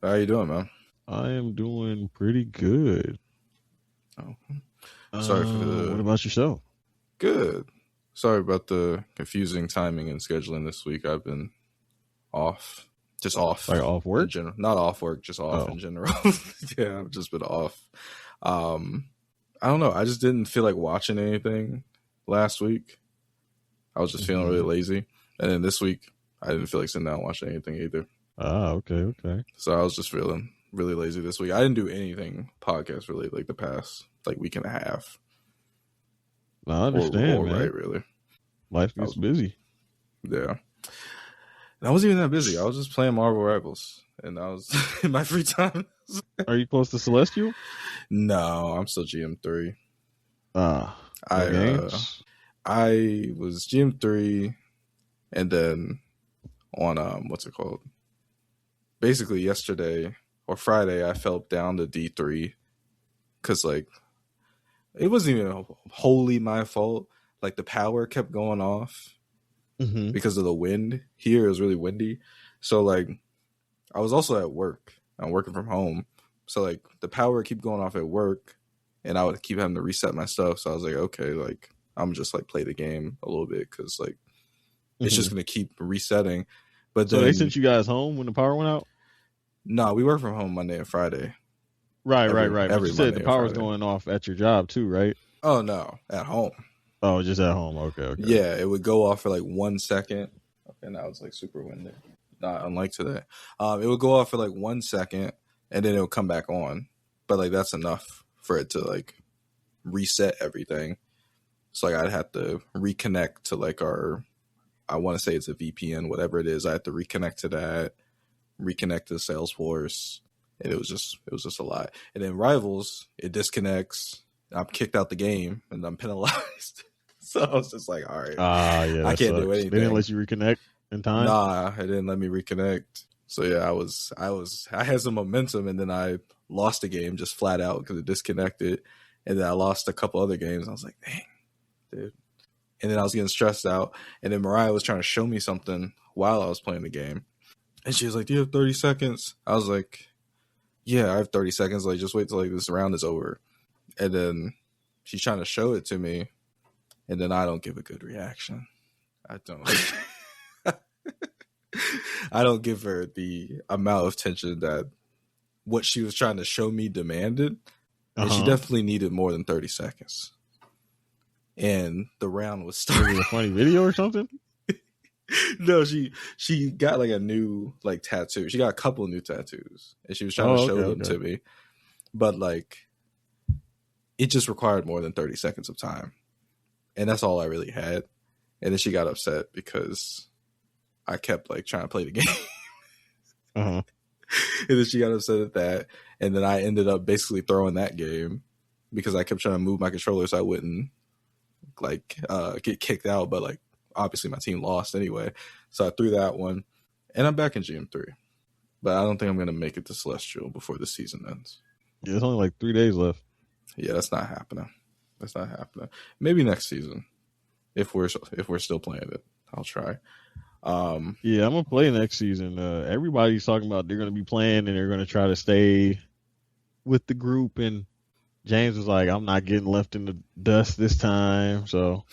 How you doing, man? I am doing pretty good. Oh, sorry for What the about yourself? good. Sorry about the confusing timing and scheduling this week. I've been off, just off Like off in work? general. Not off work, just off Oh, in general. Yeah, I've just been off. Um, I don't know. I just didn't feel like watching anything last week. I was just feeling really hmm lazy, and then this week I didn't feel like sitting down and watching anything either. okay. So I was just feeling really lazy this week. I didn't do anything podcast related like the past like week and a half. I understand, Or man. right, really. Life I gets was, busy. yeah. And I wasn't even that busy. I was just playing Marvel Rivals, and I was in my free time. Are you close to Celestial? No, I'm still GM3. No I games. I was GM3, and then on what's it called? Basically yesterday or Friday, I fell down to D3 because like it wasn't even wholly my fault. Like the power kept going off hmm because of the wind. Here it was really windy, so like I was also at work. I'm working from home. So like the power would keep going off at work and I would keep having to reset my stuff. So I was like, okay, like I'm just like play the game a little bit because like it's hmm just gonna keep resetting. But So they then sent you guys home when the power went out? no, we work from home Monday and Friday. Right. But Every you said the Monday and power was Friday. going off at your job too, right? Oh no, at home. Oh, just at home. Okay. Yeah, it would go off for like 1 second. Okay, now it's like super windy. Not unlike today. It would go off for like 1 second and then it would come back on. But like that's enough for it to like reset everything. So like I'd have to reconnect to like I want to say it's a VPN, whatever it is. I had to reconnect to that, reconnect to Salesforce. And it was just a lot. And then Rivals, it disconnects. I'm kicked out the game and I'm penalized. So I was just like, all right, Yeah, I that can't do sucks. They didn't anything. let you reconnect in time? Nah, it didn't let me reconnect. So yeah, I had some momentum and then I lost the game just flat out because it disconnected. And then I lost a couple other games. I was like, dang, dude. And then I was getting stressed out. And then Mariah was trying to show me something while I was playing the game. And she was like, do you have 30 seconds? I was like, yeah, I have 30 seconds. Like, just wait till like this round is over. And then she's trying to show it to me. And then I don't give a good reaction. I don't. I don't give her the amount of attention that what she was trying to show me demanded. And she definitely needed more than 30 seconds. And the round was starting. Was it a funny video or something? No, she got like a new like tattoo. She got a couple of new tattoos. And she was trying to show them to me. But like it just required more than 30 seconds of time. And that's all I really had. And then she got upset because I kept like trying to play the game. And then she got upset at that. And then I ended up basically throwing that game because I kept trying to move my controller so I wouldn't like get kicked out. But like obviously my team lost anyway. So I threw that one. And I'm back in GM3. But I don't think I'm going to make it to Celestial before the season ends. Yeah, it's only like 3 days left. Yeah, that's not happening. Maybe next season. If we're still playing it, I'll try. Yeah, I'm gonna play next season. Everybody's talking about they're gonna be playing and they're gonna try to stay with the group. And James was like, "I'm not getting left in the dust this time." So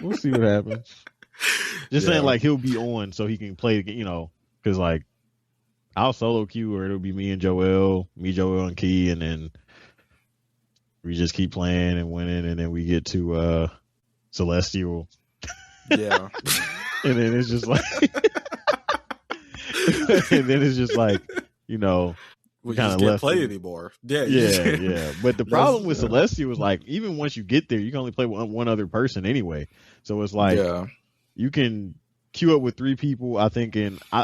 we'll see what happens. Just saying, like he'll be on so he can play. Because like I'll solo queue or it'll be me, Joel, and Key, and then we just keep playing and winning, and then we get to Celestial. Yeah. And then it's just like, we kind of can't play anymore. Yeah. But the problem with Celestial was like, even once you get there, you can only play with one other person anyway. So it's like, you can queue up with 3 people. I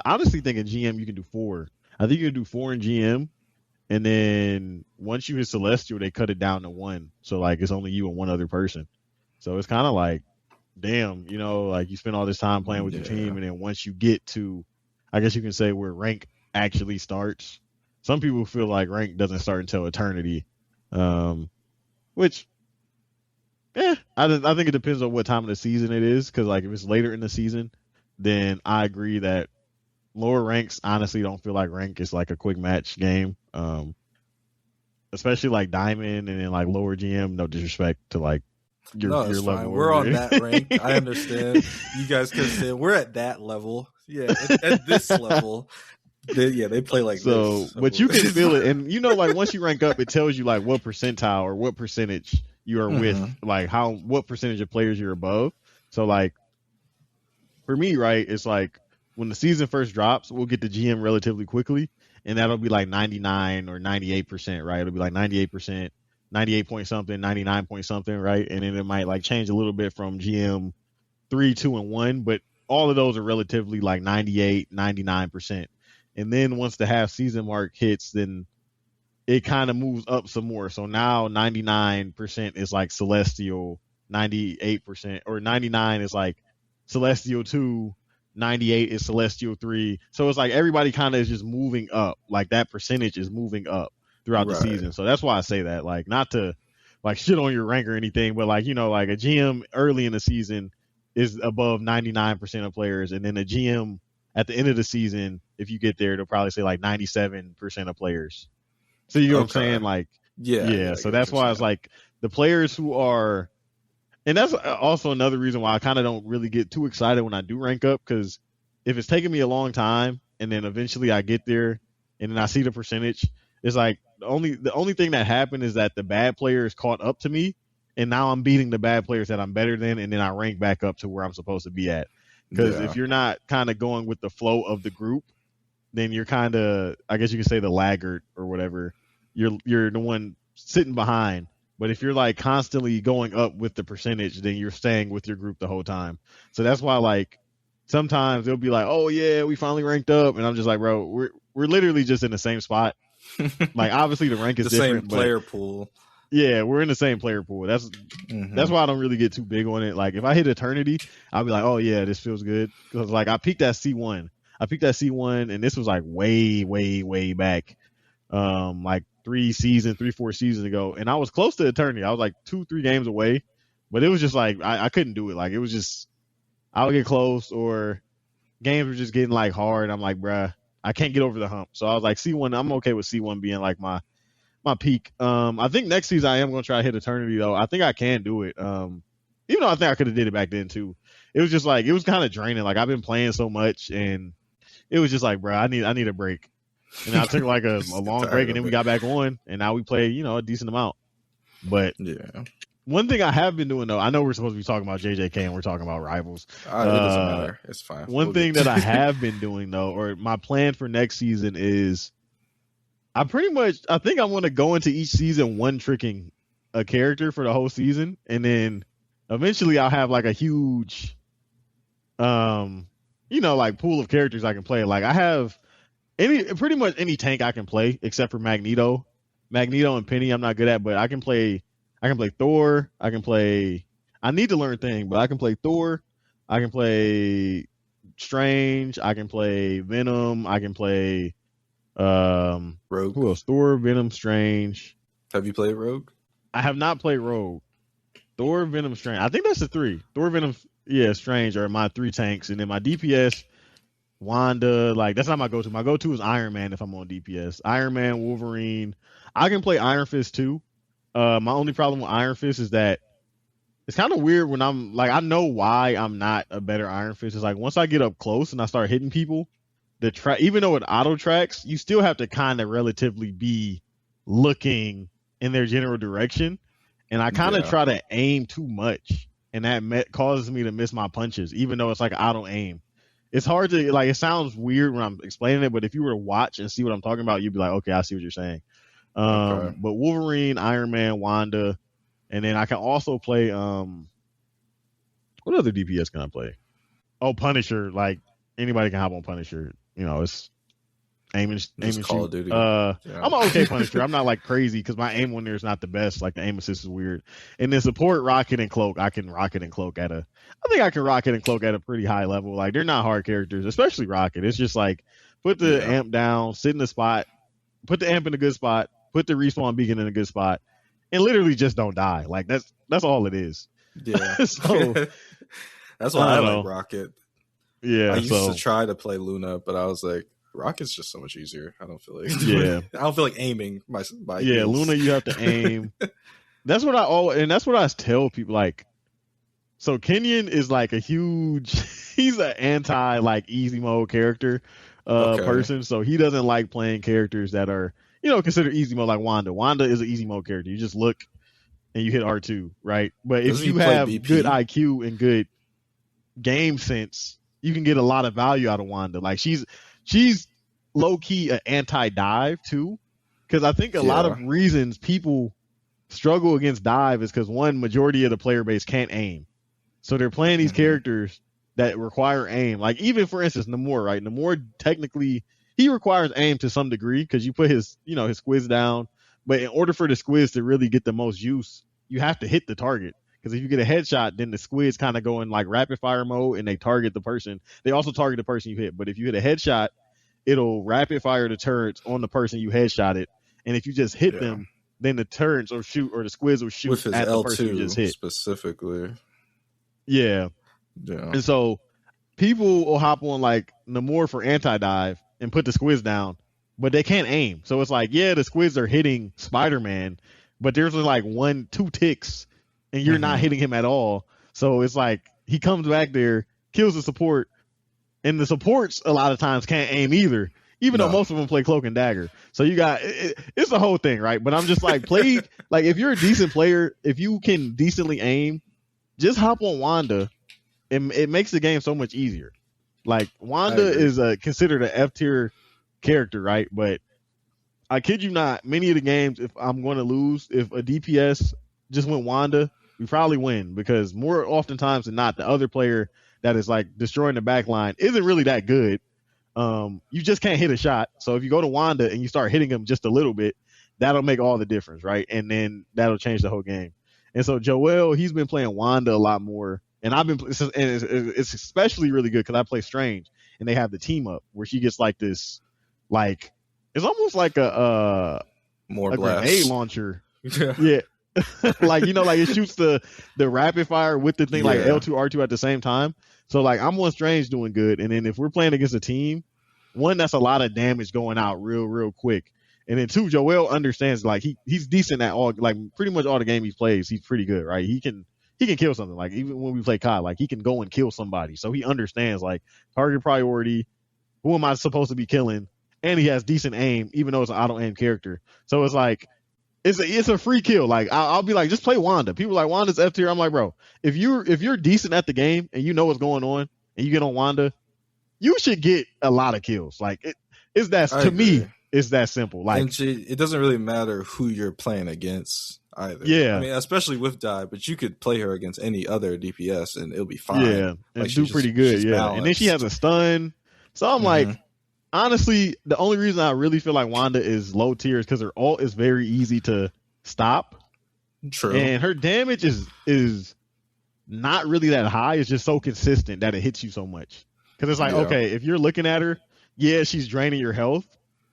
honestly think in GM you can do 4. I think you can do 4 in GM, and then once you hit Celestial, they cut it down to 1. So like it's only you and one other person. So it's kind of like, damn, like you spend all this time playing with your team, and then once you get to, I guess you can say where rank actually starts. Some people feel like rank doesn't start until eternity, which, I think it depends on what time of the season it is. Because like if it's later in the season, then I agree that lower ranks honestly don't feel like rank. It's like a quick match game. Especially like Diamond and then like lower GM. No disrespect to like your level. Fine. We're on that rank. I understand. You guys can understand. We're at that level. Yeah, at this level. They play like this. So, but you can feel it, and like once you rank up, it tells you like what percentile or what percentage you are with, like what percentage of players you're above. So, like for me, right, it's like when the season first drops, we'll get the GM relatively quickly, and that'll be like 99 or 98%, right? It'll be like 98%, 98 point something, 99 point something, right? And then it might like change a little bit from GM 3, 2, and 1, but all of those are relatively like 98, 99%. And then once the half season mark hits, then it kind of moves up some more. So now 99% is like Celestial, 98% or 99 is like Celestial 2, 98 is Celestial 3. So it's like everybody kind of is just moving up. Like that percentage is moving up throughout the season. So that's why I say that, like not to like shit on your rank or anything, but like, like a GM early in the season is above 99% of players. And then a GM at the end of the season, if you get there, they'll probably say like 97% of players. So you know what I'm saying? Like, yeah. So that's why it's like the players who are, and that's also another reason why I kind of don't really get too excited when I do rank up, because if it's taking me a long time and then eventually I get there and then I see the percentage, it's like the only thing that happened is that the bad players caught up to me, and now I'm beating the bad players that I'm better than, and then I rank back up to where I'm supposed to be at. Because if you're not kind of going with the flow of the group, then you're kind of, I guess you could say, the laggard or whatever. You're the one sitting behind. But if you're like constantly going up with the percentage, then you're staying with your group the whole time. So that's why like sometimes they'll be like, "Oh yeah, we finally ranked up," and I'm just like, "Bro, we're literally just in the same spot." Like obviously the rank is the different, same player pool. Yeah, we're in the same player pool. That's why I don't really get too big on it. Like if I hit Eternity, I'll be like, "Oh yeah, this feels good," because like I peaked at C1. And this was like way, way, way back, like 4 seasons ago, and I was close to Eternity. I was like 2-3 games away, but it was just like I couldn't do it. Like it was just I would get close, or games were just getting like hard. I'm like, bruh, I can't get over the hump. So I was like, C1. I'm okay with C1 being like my peak. I think next season I am gonna try to hit Eternity though. I think I can do it. Even though I think I could have did it back then too. It was just like it was kind of draining. Like I've been playing so much, and it was just like, bro, I need a break. And I took like a long break, and then we got back on, and now we play, a decent amount. But yeah, one thing I have been doing though, I know we're supposed to be talking about JJK and we're talking about rivals. It doesn't matter. It's fine. One thing that I have been doing though, or my plan for next season is, I think I want to go into each season one tricking a character for the whole season, and then eventually I'll have like a huge, like pool of characters I can play. Like I have pretty much any tank I can play except for Magneto and Penny. I'm not good at, but I can play Thor. I need to learn Thing, but I can play Thor. I can play Strange. I can play Venom. I can play Rogue. Who else? Thor, Venom, Strange. Have you played Rogue? I have not played Rogue. Thor, Venom, Strange. I think that's the 3. Thor, Venom, Strange are my 3 tanks, and then my DPS, Wanda. Like that's not my go-to. My go-to is Iron Man if I'm on DPS. Iron Man, Wolverine. I can play Iron Fist too. My only problem with Iron Fist is that it's kind of weird when I'm like, I know why I'm not a better Iron Fist. It's like once I get up close and I start hitting people, even though it auto tracks, you still have to kind of relatively be looking in their general direction, and I kind of try to aim too much, and that causes me to miss my punches, even though it's like auto aim. It's hard to like. It sounds weird when I'm explaining it, but if you were to watch and see what I'm talking about, you'd be like, okay, I see what you're saying. But Wolverine, Iron Man, Wanda, and then I can also play. What other DPS can I play? Oh, Punisher. Like anybody can hop on Punisher. It's aim and Call of Duty. I'm an okay Punisher. I'm not like crazy because my aim on there is not the best. Like the aim assist is weird. And then support Rocket and Cloak. I can Rocket and Cloak I think I can Rocket and Cloak at a pretty high level. Like they're not hard characters, especially Rocket. It's just like put the amp down, sit in the spot, put the amp in a good spot, put the respawn beacon in a good spot, and literally just don't die. Like that's all it is. Yeah. So that's why I like Rocket. Yeah, I used to try to play Luna, but I was like, Rocket's just so much easier. I don't feel like I don't feel like aiming my heels. Luna, you have to aim. That's what I tell people. Like, so Kenyon is like a huge. He's an anti like easy mode character person. So he doesn't like playing characters that are considered easy mode, like Wanda. Wanda is an easy mode character. You just look and you hit R2, right? But if you have good IQ and good game sense, you can get a lot of value out of Wanda. Like she's low key an anti-dive too, because I think a lot of reasons people struggle against dive is because one, majority of the player base can't aim, so they're playing these characters that require aim. Like even for instance, Namor, right? Namor technically he requires aim to some degree because you put his his squiz down, but in order for the squiz to really get the most use, you have to hit the target. Because if you get a headshot, then the squids kind of go in like rapid fire mode and they target the person. They also target the person you hit. But if you hit a headshot, it'll rapid fire the turrets on the person you headshotted. And if you just hit them, then the turrets or the squids will shoot with at L2 the person you just hit. Specifically. Yeah. And so people will hop on like Namor for anti-dive and put the squids down, but they can't aim. So it's like, the squids are hitting Spider-Man, but there's like 1-2 ticks and you're not hitting him at all. So it's like he comes back there, kills the support, and the supports a lot of times can't aim either, even though most of them play cloak and dagger. So you got it's the whole thing, right? But I'm just like, like if you're a decent player, if you can decently aim, just hop on Wanda, and it makes the game so much easier. Like Wanda is considered an F tier character, right? But I kid you not, many of the games, if I'm going to lose, if a DPS just went Wanda, we probably win, because more oftentimes than not, the other player that is like destroying the back line isn't really that good. You just can't hit a shot. So if you go to Wanda and you start hitting them just a little bit, that'll make all the difference, right? And then that'll change the whole game. And so Joel, he's been playing Wanda a lot more, and it's especially really good because I play Strange, and they have the team up where she gets like this, like it's almost like a grenade launcher. Yeah. Like like it shoots the rapid fire with the thing like L2 R2 at the same time. So like I'm on Strange doing good, and then if we're playing against a team, one, that's a lot of damage going out real quick, and then two, Joel understands like he's decent at all, like pretty much all the game he plays, he's pretty good, right? He can kill something. Like even when we play COD, like he can go and kill somebody, so he understands like target priority, who am I supposed to be killing, and he has decent aim even though it's an auto aim character. So it's like it's a free kill. Like I'll be like, just play Wanda. People are like, Wanda's F tier. I'm like, bro, if you're decent at the game and you know what's going on and you get on Wanda, you should get a lot of kills. Like it's that to me, it's that simple. Like it doesn't really matter who you're playing against either. Yeah, I mean, especially with Dive, but you could play her against any other DPS and it'll be fine. Yeah, and do pretty good. Yeah, balanced. And then she has a stun. So I'm like, honestly, the only reason I really feel like Wanda is low tier is because her ult is very easy to stop. True. And her damage is not really that high. It's just so consistent that it hits you so much. Because it's like, okay, if you're looking at her, she's draining your health.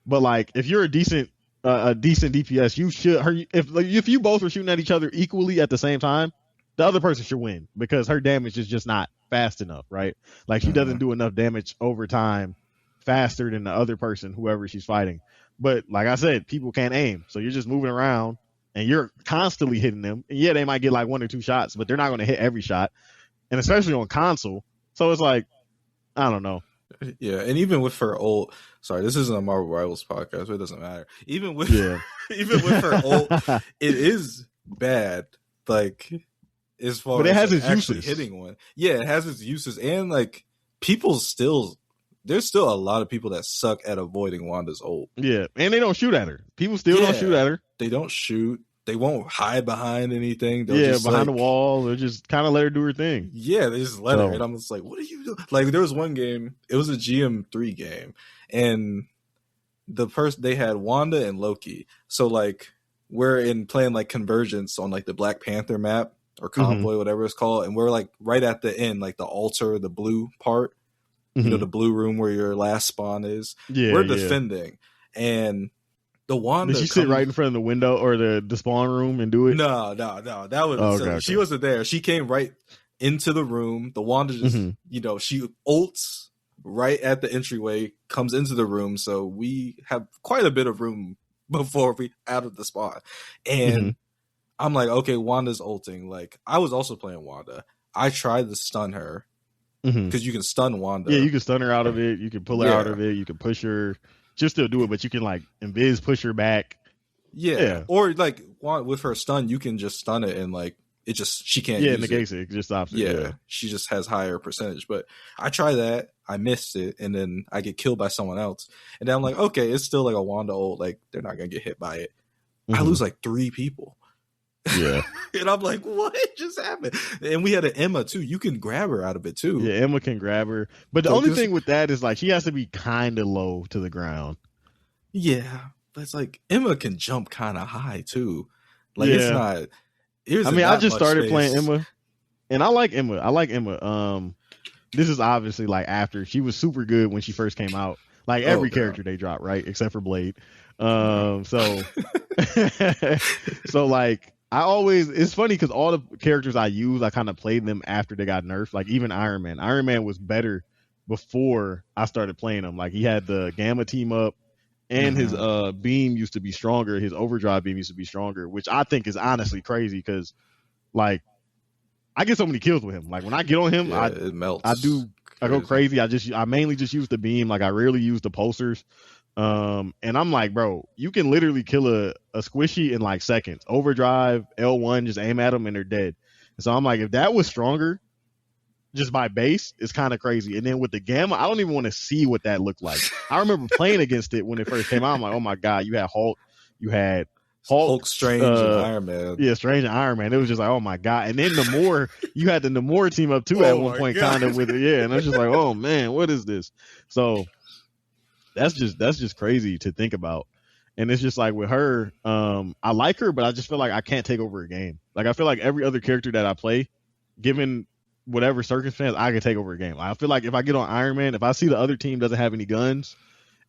But like, if you're a decent DPS, you should if you both are shooting at each other equally at the same time, the other person should win because her damage is just not fast enough, right? Like she doesn't do enough damage over time faster than the other person, whoever she's fighting. But like I said, people can't aim, so you're just moving around and you're constantly hitting them. And they might get like 1 or 2 shots, but they're not going to hit every shot, and especially on console. So it's like, I don't know. Yeah, and even with her ult, sorry, this isn't a Marvel Rivals podcast, but it doesn't matter. Even with even with her ult, it is bad. Like as far but it has as its actually uses. Hitting one, it has its uses, and like there's still a lot of people that suck at avoiding Wanda's ult. Yeah, and they don't shoot at her. People still don't shoot at her. They don't shoot. They won't hide behind anything. They'll just behind the wall. They'll just kind of let her do her thing. Yeah, they just let her. And I'm just like, what are you doing? Like, there was one game. It was a GM3 game. And they had Wanda and Loki. So, like, we're playing, like, Convergence on, like, the Black Panther map or Convoy, whatever it's called. And we're, like, right at the end, like, the altar, the blue part. You know, the blue room where your last spawn is. Yeah, we're defending. And the Wanda. Did she sit right in front of the window or the spawn room and do it? No. That was she wasn't there. She came right into the room. The Wanda just, she ults right at the entryway, comes into the room. So we have quite a bit of room before we out of the spot. And I'm like, okay, Wanda's ulting. Like, I was also playing Wanda. I tried to stun her because you can stun Wanda. Yeah, you can stun her out of it. You can pull her out of it. You can push her. She'll still do it, but you can like invis push her back. Yeah. Or like with her stun, you can just stun it and like she can't use negates it. Just stops it. Yeah, she just has higher percentage. But I try that, I missed it, and then I get killed by someone else. And then I'm like, okay, it's still like a Wanda ult, like they're not gonna get hit by it. I lose like 3 people. Yeah. And I'm like, what just happened? And we had an Emma too. You can grab her out of it too. Yeah, Emma can grab her. But the only thing with that is like she has to be kind of low to the ground. Yeah. But it's like Emma can jump kind of high too. Like it's not. I just started playing Emma, and I like Emma. This is obviously like after she was super good when she first came out. Like every character they dropped, right, except for Blade. So like it's funny because all the characters I use, I kind of played them after they got nerfed. Like even Iron Man. Iron Man was better before I started playing him. Like he had the Gamma team up. And his beam used to be stronger. His overdrive beam used to be stronger, which I think is honestly crazy because, like, I get so many kills with him. Like when I get on him, it melts. I go crazy. I mainly just use the beam. Like I rarely use the pulsers. And I'm like, bro, you can literally kill a squishy in like seconds. Overdrive, L1, just aim at them and they're dead. And so I'm like, if that was stronger, just by base, it's kind of crazy. And then with the Gamma, I don't even want to see what that looked like. I remember playing against it when it first came out. I'm like, oh my God, you had Hulk, Strange, and Iron Man. Yeah, Strange and Iron Man. It was just like, oh my God. And then Namor, you had the Namor team up too at one point, kind of with it. Yeah. And I was just like, oh man, what is this? So that's just crazy to think about. And it's just like with her, I like her, but I just feel like I can't take over a game. Like I feel like every other character that I play, given whatever circumstance, I can take over a game. I feel like if I get on Iron Man, if I see the other team doesn't have any guns,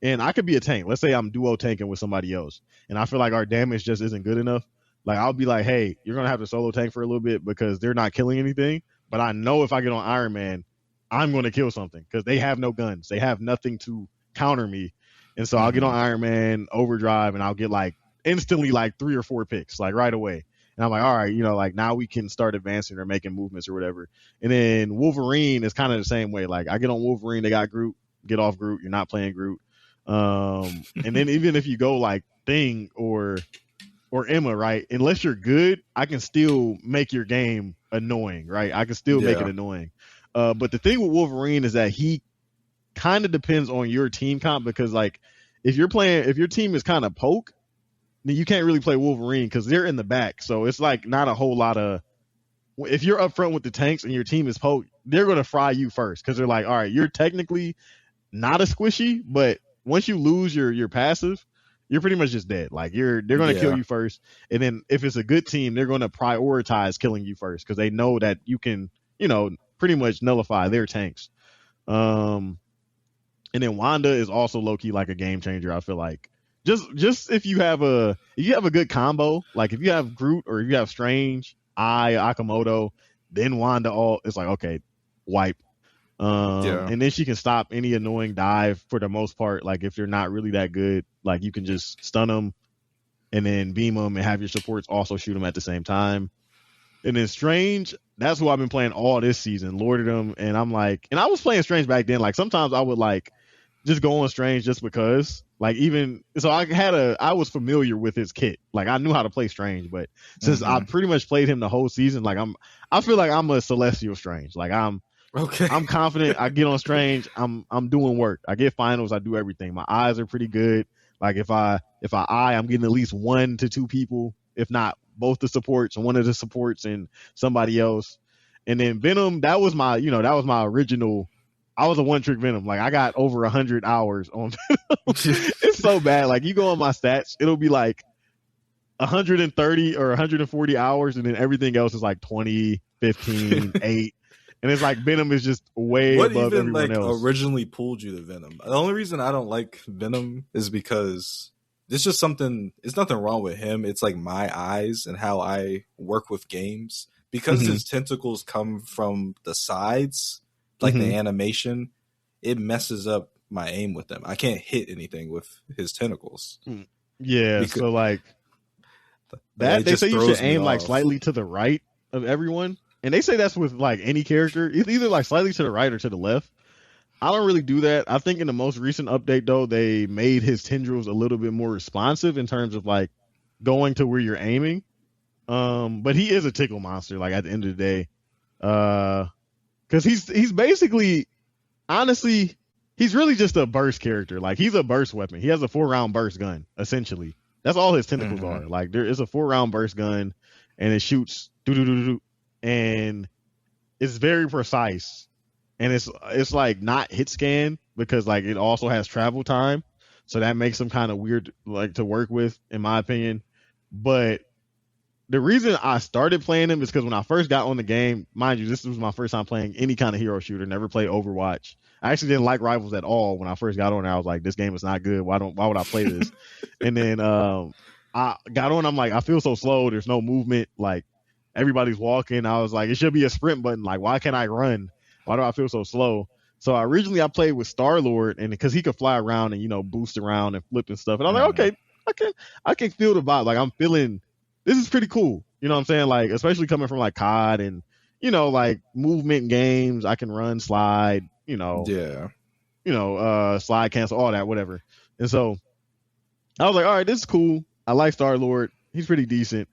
and I could be a tank. Let's say I'm duo tanking with somebody else, and I feel like our damage just isn't good enough. Like I'll be like, hey, you're gonna have to solo tank for a little bit because they're not killing anything. But I know if I get on Iron Man, I'm gonna kill something because they have no guns. They have nothing to counter me. And so I'll get on Iron Man, overdrive, and I'll get like instantly like 3 or 4 picks, like right away. And I'm like, all right, like now we can start advancing or making movements or whatever. And then Wolverine is kind of the same way. Like I get on Wolverine, they got Groot, get off Groot, you're not playing Groot. And then even if you go like Thing or Emma, right? Unless you're good, I can still make your game annoying, right? I can still make it annoying. But the thing with Wolverine is that he kind of depends on your team comp because like if your team is kind of poke, then you can't really play Wolverine because they're in the back. So it's like not a whole lot of, if you're up front with the tanks and your team is poke, they're going to fry you first because they're like, all right, you're technically not a squishy, but once you lose your passive, you're pretty much just dead. Like they're going to kill you first. And then if it's a good team, they're going to prioritize killing you first because they know that you can, pretty much nullify their tanks. And then Wanda is also low key like a game changer. I feel like just if you have a good combo, like if you have Groot or if you have Strange, Akamoto, then Wanda, it's like okay, wipe. And then she can stop any annoying dive for the most part. Like if you're not really that good, like you can just stun them and then beam them and have your supports also shoot them at the same time. And then Strange, that's who I've been playing all this season, lorded them. And I'm like, and I was playing Strange back then. Like sometimes I would like just go on Strange just because. Like even so, I was familiar with his kit. Like I knew how to play Strange, but since I pretty much played him the whole season, like I feel like I'm a Celestial Strange. Like I'm confident. I get on Strange. I'm doing work. I get finals. I do everything. My eyes are pretty good. Like if I I'm getting at least 1 to 2 people, if not both the supports, one of the supports and somebody else. And then Venom, that was my original. I was a one-trick Venom. Like I got over 100 hours on Venom. It's so bad. Like you go on my stats, it'll be like 130 or 140 hours, and then everything else is like 20, 15, 8. And it's like Venom is just way above everyone else. Originally pulled you to Venom? The only reason I don't like Venom is because it's just something. It's nothing wrong with him. It's like my eyes and how I work with games. because his tentacles come from the sides, like the animation, it messes up my aim with them. I can't hit anything with his tentacles. Yeah, because, so like that they say you should aim like slightly to the right of everyone, and they say that's with like any character. It's either like slightly to the right or to the left. I don't really do that. I think in the most recent update though, they made his tendrils a little bit more responsive in terms of like going to where you're aiming. But he is a tickle monster. Like at the end of the day, because he's basically, honestly, he's really just a burst character. Like he's a burst weapon. He has a 4-round burst gun essentially. That's all his tentacles are. Like there is a 4-round burst gun, and it shoots and it's very precise. And it's like not hit scan because like it also has travel time, so that makes them kind of weird like to work with, in my opinion. But the reason I started playing him is because when I first got on the game, mind you, this was my first time playing any kind of hero shooter. Never played Overwatch. I actually didn't like Rivals at all when I first got on. I was like, this game is not good. Why would I play this? And then I got on. I'm like, I feel so slow. There's no movement. Like everybody's walking. I was like, it should be a sprint button. Like why can't I run? Why do I feel so slow? So originally I played with Star-Lord, and because he could fly around and boost around and flip and stuff. And I was like, okay, I can feel the vibe. Like I'm feeling this is pretty cool. You know what I'm saying? Like especially coming from like COD and like movement games. I can run, slide. Slide, cancel, all that, whatever. And so I was like, all right, this is cool. I like Star-Lord. He's pretty decent.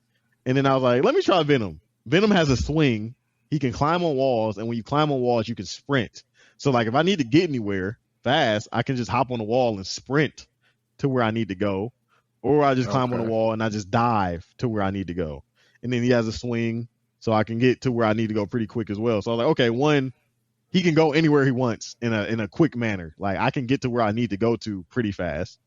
And then I was like, let me try Venom. Venom has a swing. He can climb on walls, and when you climb on walls, you can sprint. So, like, if I need to get anywhere fast, I can just hop on the wall and sprint to where I need to go. Or I just climb on the wall and I just dive to where I need to go. And then he has a swing, so I can get to where I need to go pretty quick as well. So I was like, okay, one, he can go anywhere he wants in a quick manner. Like, I can get to where I need to go to pretty fast.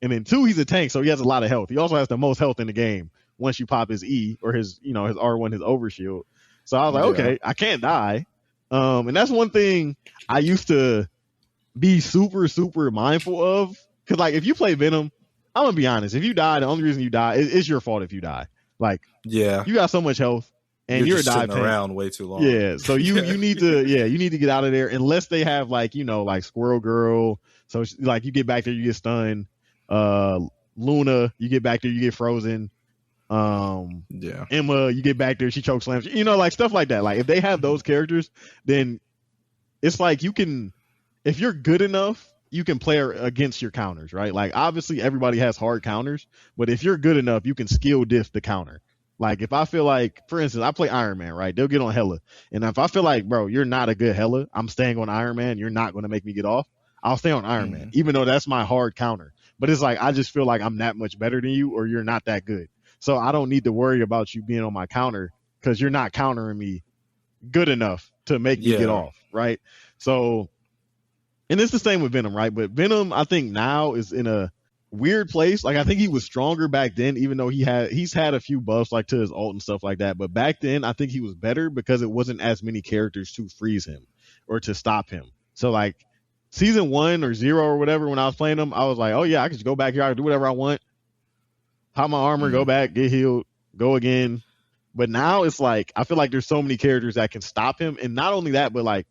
And then two, he's a tank, so he has a lot of health. He also has the most health in the game once you pop his E or his R1, his overshield. So I was like, okay, I can't die. And that's one thing I used to be super, super mindful of. Because, like, if you play Venom, I'm going to be honest. If you die, the only reason you die is your fault if you die. Like, you got so much health, and you're just sitting around way too long. Yeah, so you need to get out of there unless they have, like, like Squirrel Girl. So, like, you get back there, you get stunned. Luna, you get back there, you get frozen. Emma, you get back there, she choke slams, like stuff like that. Like if they have those characters, then it's like you can, if you're good enough, you can play against your counters, right? Like obviously everybody has hard counters, but if you're good enough, you can skill diff the counter. Like if I feel like, for instance, I play Iron Man, right? They'll get on Hela, and if I feel like, bro, you're not a good Hela, I'm staying on Iron Man, you're not going to make me get off, I'll stay on Iron Man, even though that's my hard counter. But it's like I just feel like I'm that much better than you, or you're not that good. So I don't need to worry about you being on my counter because you're not countering me good enough to make me get off, right? So, and it's the same with Venom, right? But Venom, I think now is in a weird place. Like I think he was stronger back then, even though he's had a few buffs like to his ult and stuff like that. But back then, I think he was better because it wasn't as many characters to freeze him or to stop him. So like season 1 or 0 or whatever, when I was playing him, I was like, oh yeah, I can just go back here, I can do whatever I want. Pop my armor, go back, get healed, go again. But now it's like I feel like there's so many characters that can stop him, and not only that, but like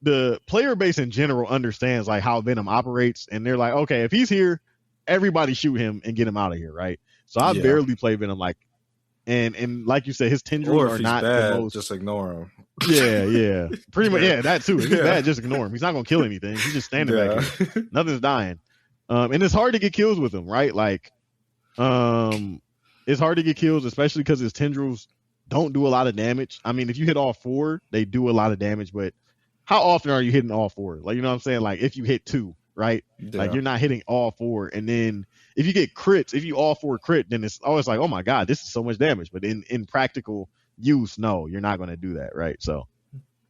the player base in general understands like how Venom operates, and they're like, okay, if he's here, everybody shoot him and get him out of here, right? So I barely play Venom, like, and like you said, his tendrils are not bad, the most. Just ignore him. Yeah, pretty much. Yeah, that too. If he's bad, just ignore him. He's not gonna kill anything. He's just standing back here. Nothing's dying. And it's hard to get kills with him, right? Like. It's hard to get kills, especially because his tendrils don't do a lot of damage. I mean, if you hit all 4, they do a lot of damage, but how often are you hitting all 4? Like, you know what I'm saying? Like, if you hit 2, right? Like, you're not hitting all 4. And then if you get crits, if you all 4 crit, then it's always like, oh my God, this is so much damage. But in practical use, no, you're not going to do that, right? So,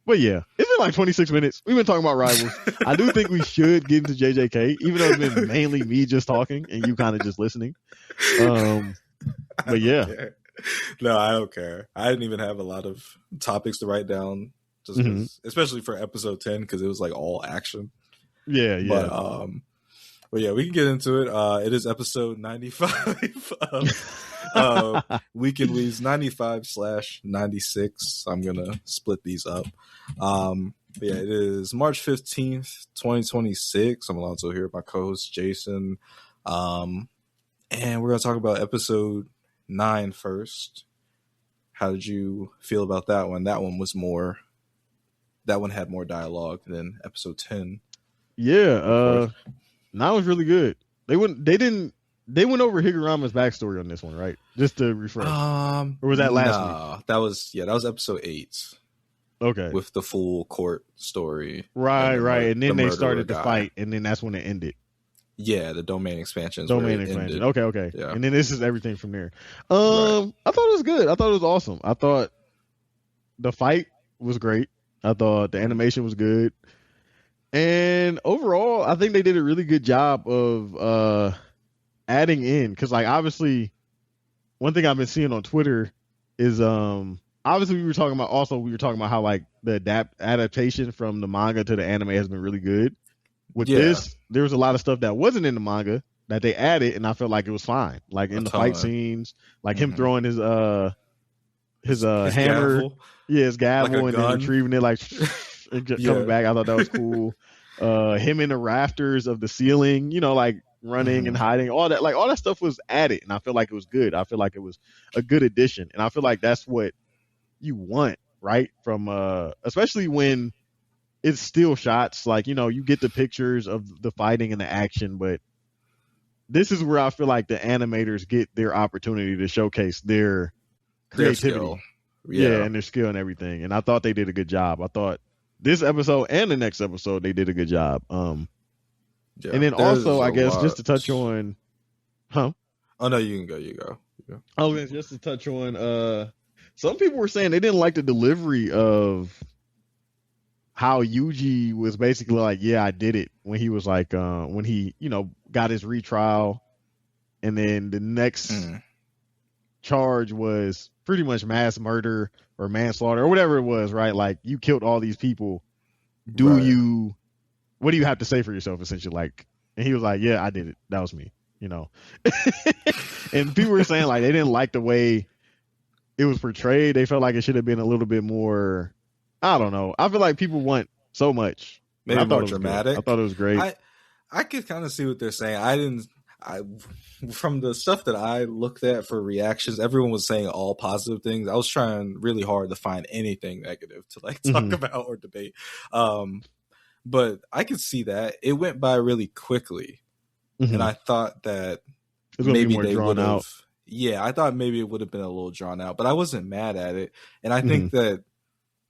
but yeah, it's been like 26 minutes. We've been talking about Rivals. I do think we should get into JJK, even though it's been mainly me just talking and you kind of just listening. But yeah. No, I don't care. I didn't even have a lot of topics to write down, just especially for episode 10, because it was like all action. Yeah. But Well, yeah, we can get into it. It is episode 95 of Weekend Weebs, 95/96. I'm gonna split these up. But yeah, it is March 15th, 2026. I'm Alonzo here with my co-host Jason. And we're gonna talk about episode 9 first. How did you feel about that one? That one had more dialogue than episode 10. Yeah, 9 was really good. They went over Higurama's backstory on this one, right? Just to refresh. Or was that last week? That was episode 8. Okay. With the full court story. Right. And then they started the fight, and then that's when it ended. Yeah, the domain expansion. Ended. Okay. Yeah. And then this is everything from there. Right. I thought it was good. I thought it was awesome. I thought the fight was great. I thought the animation was good. And overall, I think they did a really good job of adding in, because like obviously one thing I've been seeing on Twitter is obviously we were talking about how like the adaptation from the manga to the anime has been really good. With this, there was a lot of stuff that wasn't in the manga that they added, and I felt like it was fine. Like in the fight scenes, like him throwing his hammer, gavel. His gavel, like and then retrieving it like and coming back. I thought that was cool. Him in the rafters of the ceiling, like running and hiding, all that stuff was added, and I feel like it was good. I feel like it was a good addition, and I feel like that's what you want, right? From especially when it's still shots, like you get the pictures of the fighting and the action, but this is where I feel like the animators get their opportunity to showcase their creativity, and their skill and everything. And I thought they did a good job. I thought this episode and the next episode they did a good job. And then also, I guess just to touch on, Oh no, you can go. You go. Oh, just to touch on, some people were saying they didn't like the delivery of how Yuji was basically like, yeah, I did it, when he was like, when he, got his retrial, and then the next charge was pretty much mass murder or manslaughter or whatever it was, right? Like, you killed all these people. What do you have to say for yourself, essentially? Like, and he was like, yeah, I did it. That was me, And people were saying like they didn't like the way it was portrayed. They felt like it should have been a little bit more, I don't know. I feel like people want so much. Maybe more dramatic. I thought it was great. I could kind of see what they're saying. From the stuff that I looked at for reactions, everyone was saying all positive things. I was trying really hard to find anything negative to like talk about or debate. But I could see that it went by really quickly, and I thought that maybe they would have. Yeah, I thought maybe it would have been a little drawn out, but I wasn't mad at it, and I think that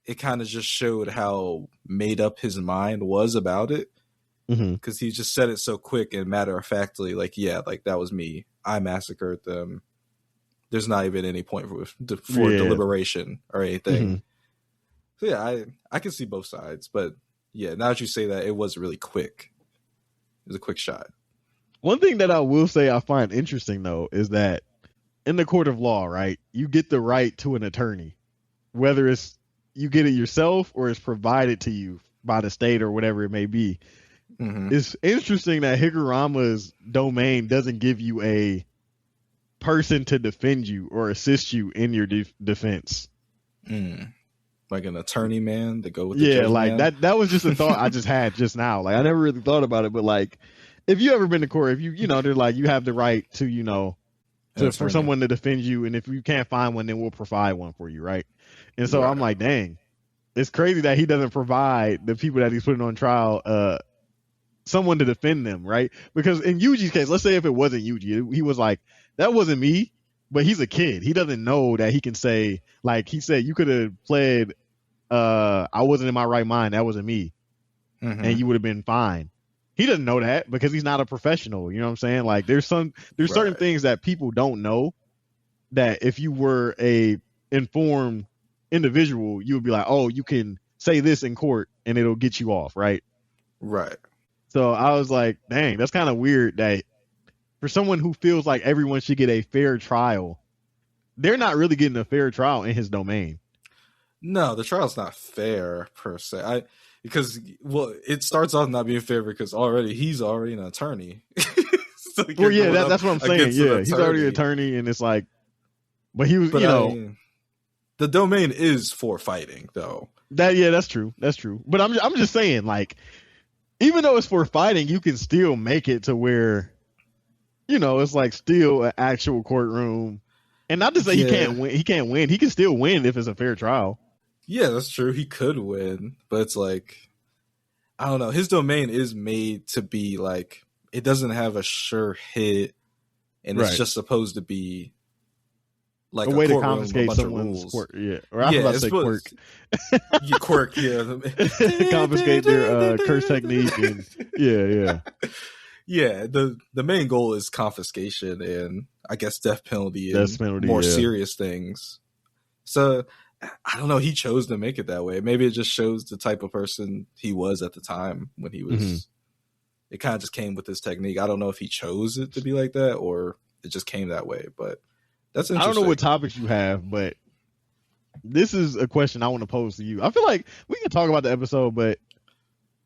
it kind of just showed how made up his mind was about it, because he just said it so quick and matter of factly, like, yeah, like that was me. I massacred them. There's not even any point for deliberation or anything. So yeah, I can see both sides, but yeah, now that you say that, it was really quick. It was a quick shot. One thing that I will say I find interesting though is that in the court of law, right, you get the right to an attorney, whether it's you get it yourself or it's provided to you by the state or whatever it may be. It's interesting that Higurama's domain doesn't give you a person to defend you or assist you in your defense. Like an attorney man to go with like man. That was just a thought I just had just now. Like I never really thought about it, but like if you ever been to court, if they're like you have the right to for someone to defend you, and if you can't find one, then we'll provide one for you, right? And so I'm like, dang, it's crazy that he doesn't provide the people that he's putting on trial someone to defend them, right? Because in Yuji's case, let's say if it wasn't Yuji, he was like, that wasn't me, but he's a kid. He doesn't know that he can say, like he said, you could have pled, I wasn't in my right mind, that wasn't me, and you would have been fine. He doesn't know that because he's not a professional. You know what I'm saying? Like there's certain things that people don't know that if you were a informed individual, you would be like, oh, you can say this in court and it'll get you off, right? Right. So I was like, dang, that's kind of weird that for someone who feels like everyone should get a fair trial, they're not really getting a fair trial in his domain. No, the trial's not fair per se. because it starts off not being fair because he's already an attorney. So that's what I'm saying. Yeah, he's already an attorney, and it's like, but he was, the domain is for fighting, though. That's true. That's true. But I'm just saying, like, even though it's for fighting, you can still make it to where, it's like still an actual courtroom, and not to say he can't win. He can't win. He can still win if it's a fair trial. Yeah, that's true. He could win, but it's like, I don't know. His domain is made to be like, it doesn't have a sure hit, and it's just supposed to be like a way to confiscate someone's quirk. Yeah, or I was about to say quirk. Quirk, yeah. Confiscate their curse technique, and yeah. The main goal is confiscation, and I guess death penalty and more serious things. So I don't know. He chose to make it that way. Maybe it just shows the type of person he was at the time when he was. Mm-hmm. It kind of just came with this technique. I don't know if he chose it to be like that or it just came that way, but that's interesting. I don't know what topics you have, but this is a question I want to pose to you. I feel like we can talk about the episode, but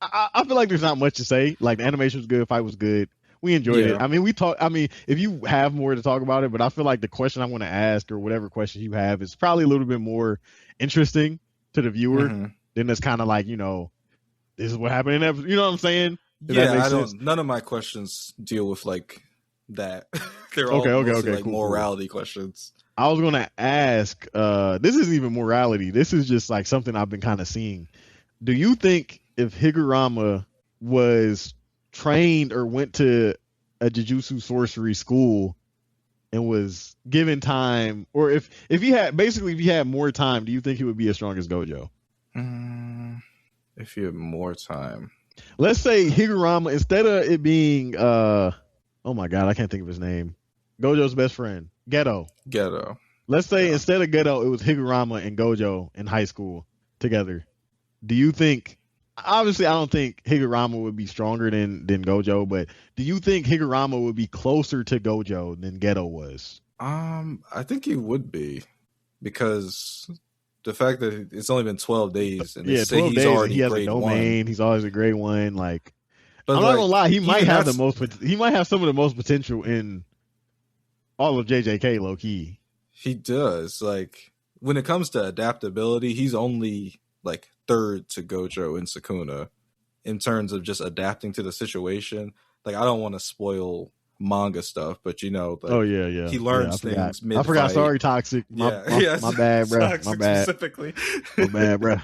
I feel like there's not much to say. Like, the animation was good, fight was good. We enjoyed it. I mean, if you have more to talk about it, but I feel like the question I want to ask or whatever question you have is probably a little bit more interesting to the viewer. Mm-hmm. Then it's kind of like, this is what happened in that, you know what I'm saying? None of my questions deal with like that. They're all like morality questions. I was gonna ask. This isn't even morality. This is just like something I've been kind of seeing. Do you think if Higuruma was trained or went to a Jujutsu sorcery school and was given time, or if he had more time, do you think he would be as strong as Gojo? If he had more time. Let's say Higuruma, instead of it being, oh my God, I can't think of his name. Gojo's best friend, Geto. Let's say instead of Geto, it was Higuruma and Gojo in high school together. Do you think, obviously I don't think Higuruma would be stronger than Gojo, but do you think Higuruma would be closer to Gojo than Geto was? I think he would be, because the fact that it's only been 12 days and he's already he has grade a domain, 1. He's always a grade 1. Like, I'm not gonna lie, he might have some of the most potential in all of JJK, low key. He does. Like, when it comes to adaptability, he's only like third to Gojo and Sukuna in terms of just adapting to the situation. Like, I don't want to spoil manga stuff, but he learns things mid-fight. I forgot. Sorry, Toxic. My bad, bro. My bad. Specifically. My bad, bro.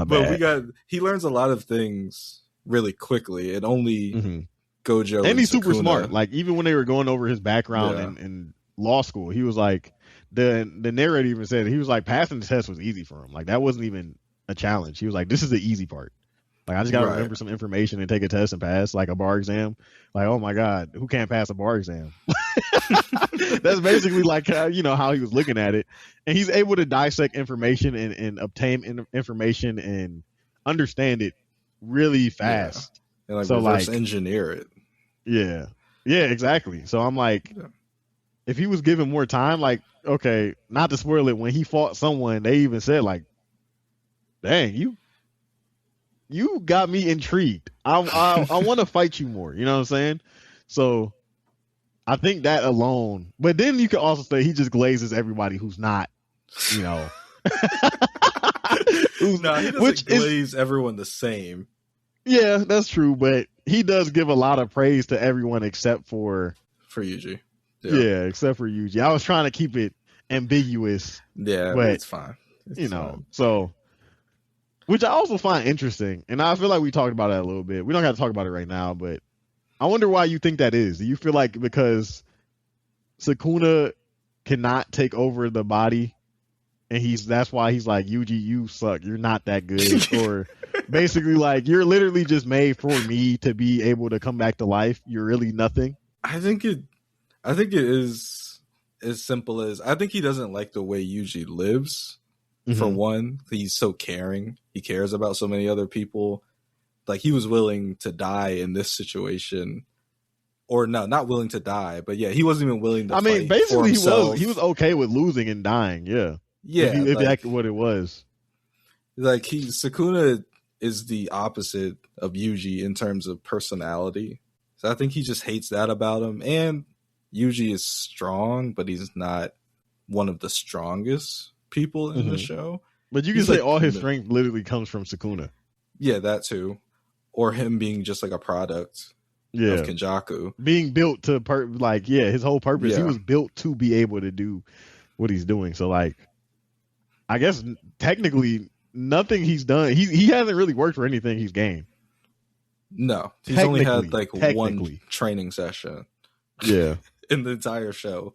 But he learns a lot of things really quickly, and only Gojo and he's Sukuna. Super smart. Like, even when they were going over his background in law school, he was like, the narrator even said, he was like, passing the test was easy for him. Like, that wasn't even a challenge. He was like, this is the easy part. Like, I just gotta remember some information and take a test and pass, like a bar exam. Like, oh my God, who can't pass a bar exam? That's basically like how he was looking at it. And he's able to dissect information and obtain information and understand it really fast. Yeah. And reverse engineer it. Yeah. Yeah, exactly. So I'm like, if he was given more time, like, okay, not to spoil it, when he fought someone, they even said like, dang, you got me intrigued. I want to fight you more. You know what I'm saying? So I think that alone. But then you could also say he just glazes everybody who's not, he doesn't glaze everyone the same. Yeah, that's true. But he does give a lot of praise to everyone except for Yuji. Yeah, except for Yuji. I was trying to keep it ambiguous. Yeah, but it's fine. So. Which I also find interesting, and I feel like we talked about that a little bit. We don't have to talk about it right now, but I wonder why you think that is. Do you feel like because Sukuna cannot take over the body, and that's why he's like, Yuji, you suck. You're not that good. Or basically like, you're literally just made for me to be able to come back to life. You're really nothing. I think it is as simple as, I think he doesn't like the way Yuji lives. For one, he's so caring. He cares about so many other people. Like, he was willing to die in this situation. Or no, not willing to die, but yeah, he wasn't even willing to fight basically for himself. he was okay with losing and dying, yeah. Yeah. If that's what it was. Like, Sukuna is the opposite of Yuji in terms of personality. So I think he just hates that about him. And Yuji is strong, but he's not one of the strongest people in the show. But you can say all his strength literally comes from Sukuna. Yeah, that too. Or him being just like a product of Kenjaku. Being built to, his whole purpose. Yeah. He was built to be able to do what he's doing. So, like, I guess technically nothing he's done. He hasn't really worked for anything he's gained. No. He's only had like one training session. Yeah. In the entire show.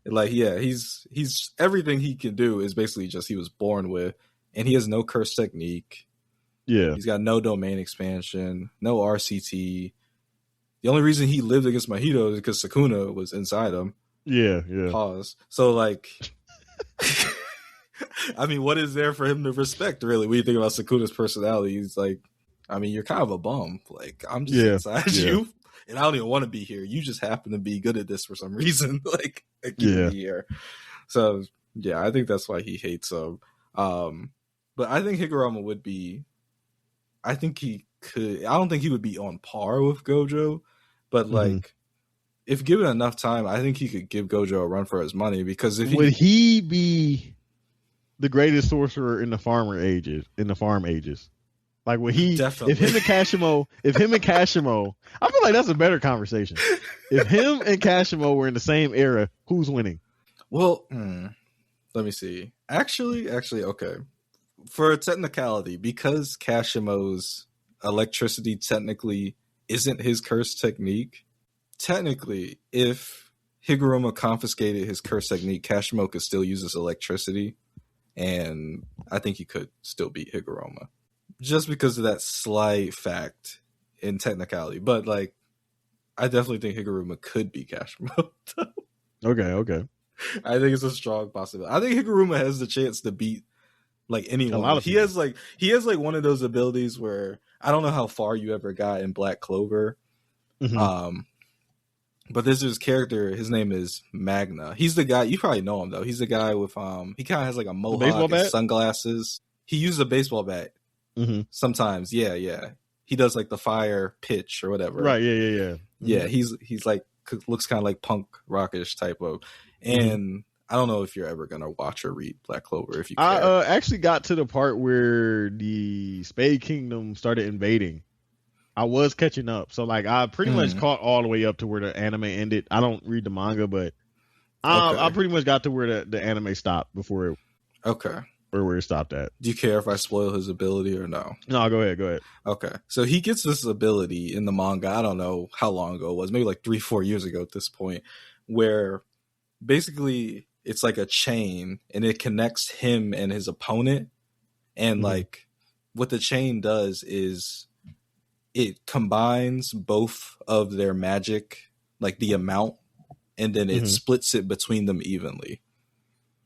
Like, yeah, he's everything he can do is basically just he was born with, and he has no curse technique. Yeah. He's got no domain expansion, no RCT. The only reason he lived against Mahito is because Sukuna was inside him. Yeah, yeah. Pause. So, like, I mean, what is there for him to respect, really? When you think about Sukuna's personality, he's like, I mean, you're kind of a bum. Like, I'm just inside you. And I don't even want to be here. You just happen to be good at this for some reason. Like, I can't be here. So, yeah, I think that's why he hates him. But I think Higuruma would be... I think he could... I don't think he would be on par with Gojo. But, like, if given enough time, I think he could give Gojo a run for his money. Because if would he be the greatest sorcerer in the farm ages? Like, when definitely. if him and Kashimo, I feel like that's a better conversation. If him and Kashimo were in the same era, who's winning? Well, let me see. Actually, okay. For a technicality, because Kashimo's electricity technically isn't his curse technique, technically, if Higuruma confiscated his curse technique, Kashimo could still use his electricity, and I think he could still beat Higuruma. Just because of that slight fact in technicality. But, like, I definitely think Higuruma could be Kashimo. Okay. I think it's a strong possibility. I think Higuruma has the chance to beat, like, anyone. He has one of those abilities where I don't know how far you ever got in Black Clover. But there's this character, his name is Magna. He's the guy, you probably know him though. He's the guy with he kind of has like a mohawk and sunglasses. He uses a baseball bat. Sometimes, yeah. He does like the fire pitch or whatever. Right, yeah. Yeah, he's like looks kind of like punk rockish type of. And I don't know if you're ever gonna watch or read Black Clover if you care. I actually got to the part where the Spade Kingdom started invading. I was catching up, so like I pretty much caught all the way up to where the anime ended. I don't read the manga, but I pretty much got to where the anime stopped before it. Okay. Or where it stopped at. Do you care if I spoil his ability or no? No, go ahead. Okay. So he gets this ability in the manga. I don't know how long ago it was, maybe like 3-4 years ago at this point, where basically it's like a chain and it connects him and his opponent. And like what the chain does is it combines both of their magic, like the amount, and then it splits it between them evenly.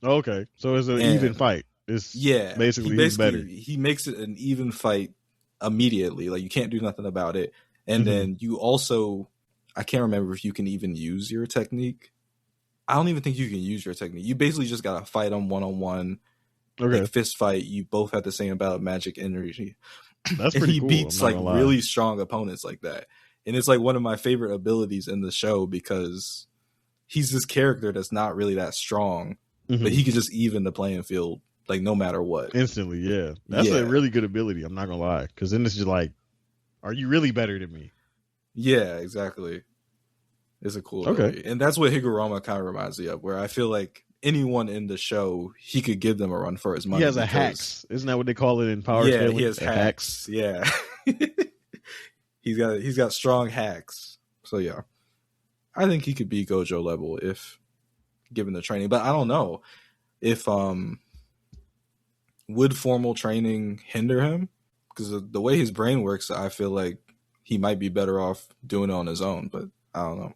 Okay. So it's an even fight. It's basically better. He makes it an even fight immediately. Like you can't do nothing about it. And then you also, I can't remember if you can even use your technique. I don't even think you can use your technique. You basically just gotta fight them one-on-one. Okay. Like fist fight. You both have the same amount of magic energy. That's pretty cool. He beats like really strong opponents like that. And it's like one of my favorite abilities in the show because he's this character that's not really that strong, but he can just even the playing field. Like no matter what, instantly, yeah. That's a really good ability. I'm not gonna lie, because then it's just like, are you really better than me? Yeah, exactly. It's a cool ability, and that's what Higuruma kind of reminds me of. Where I feel like anyone in the show, he could give them a run for his money. He has a hacks, isn't that what they call it in Power? Yeah, he has hacks. Yeah, he's got strong hacks. So yeah, I think he could be Gojo level if given the training. But I don't know if would formal training hinder him? Because the way his brain works, I feel like he might be better off doing it on his own, but I don't know.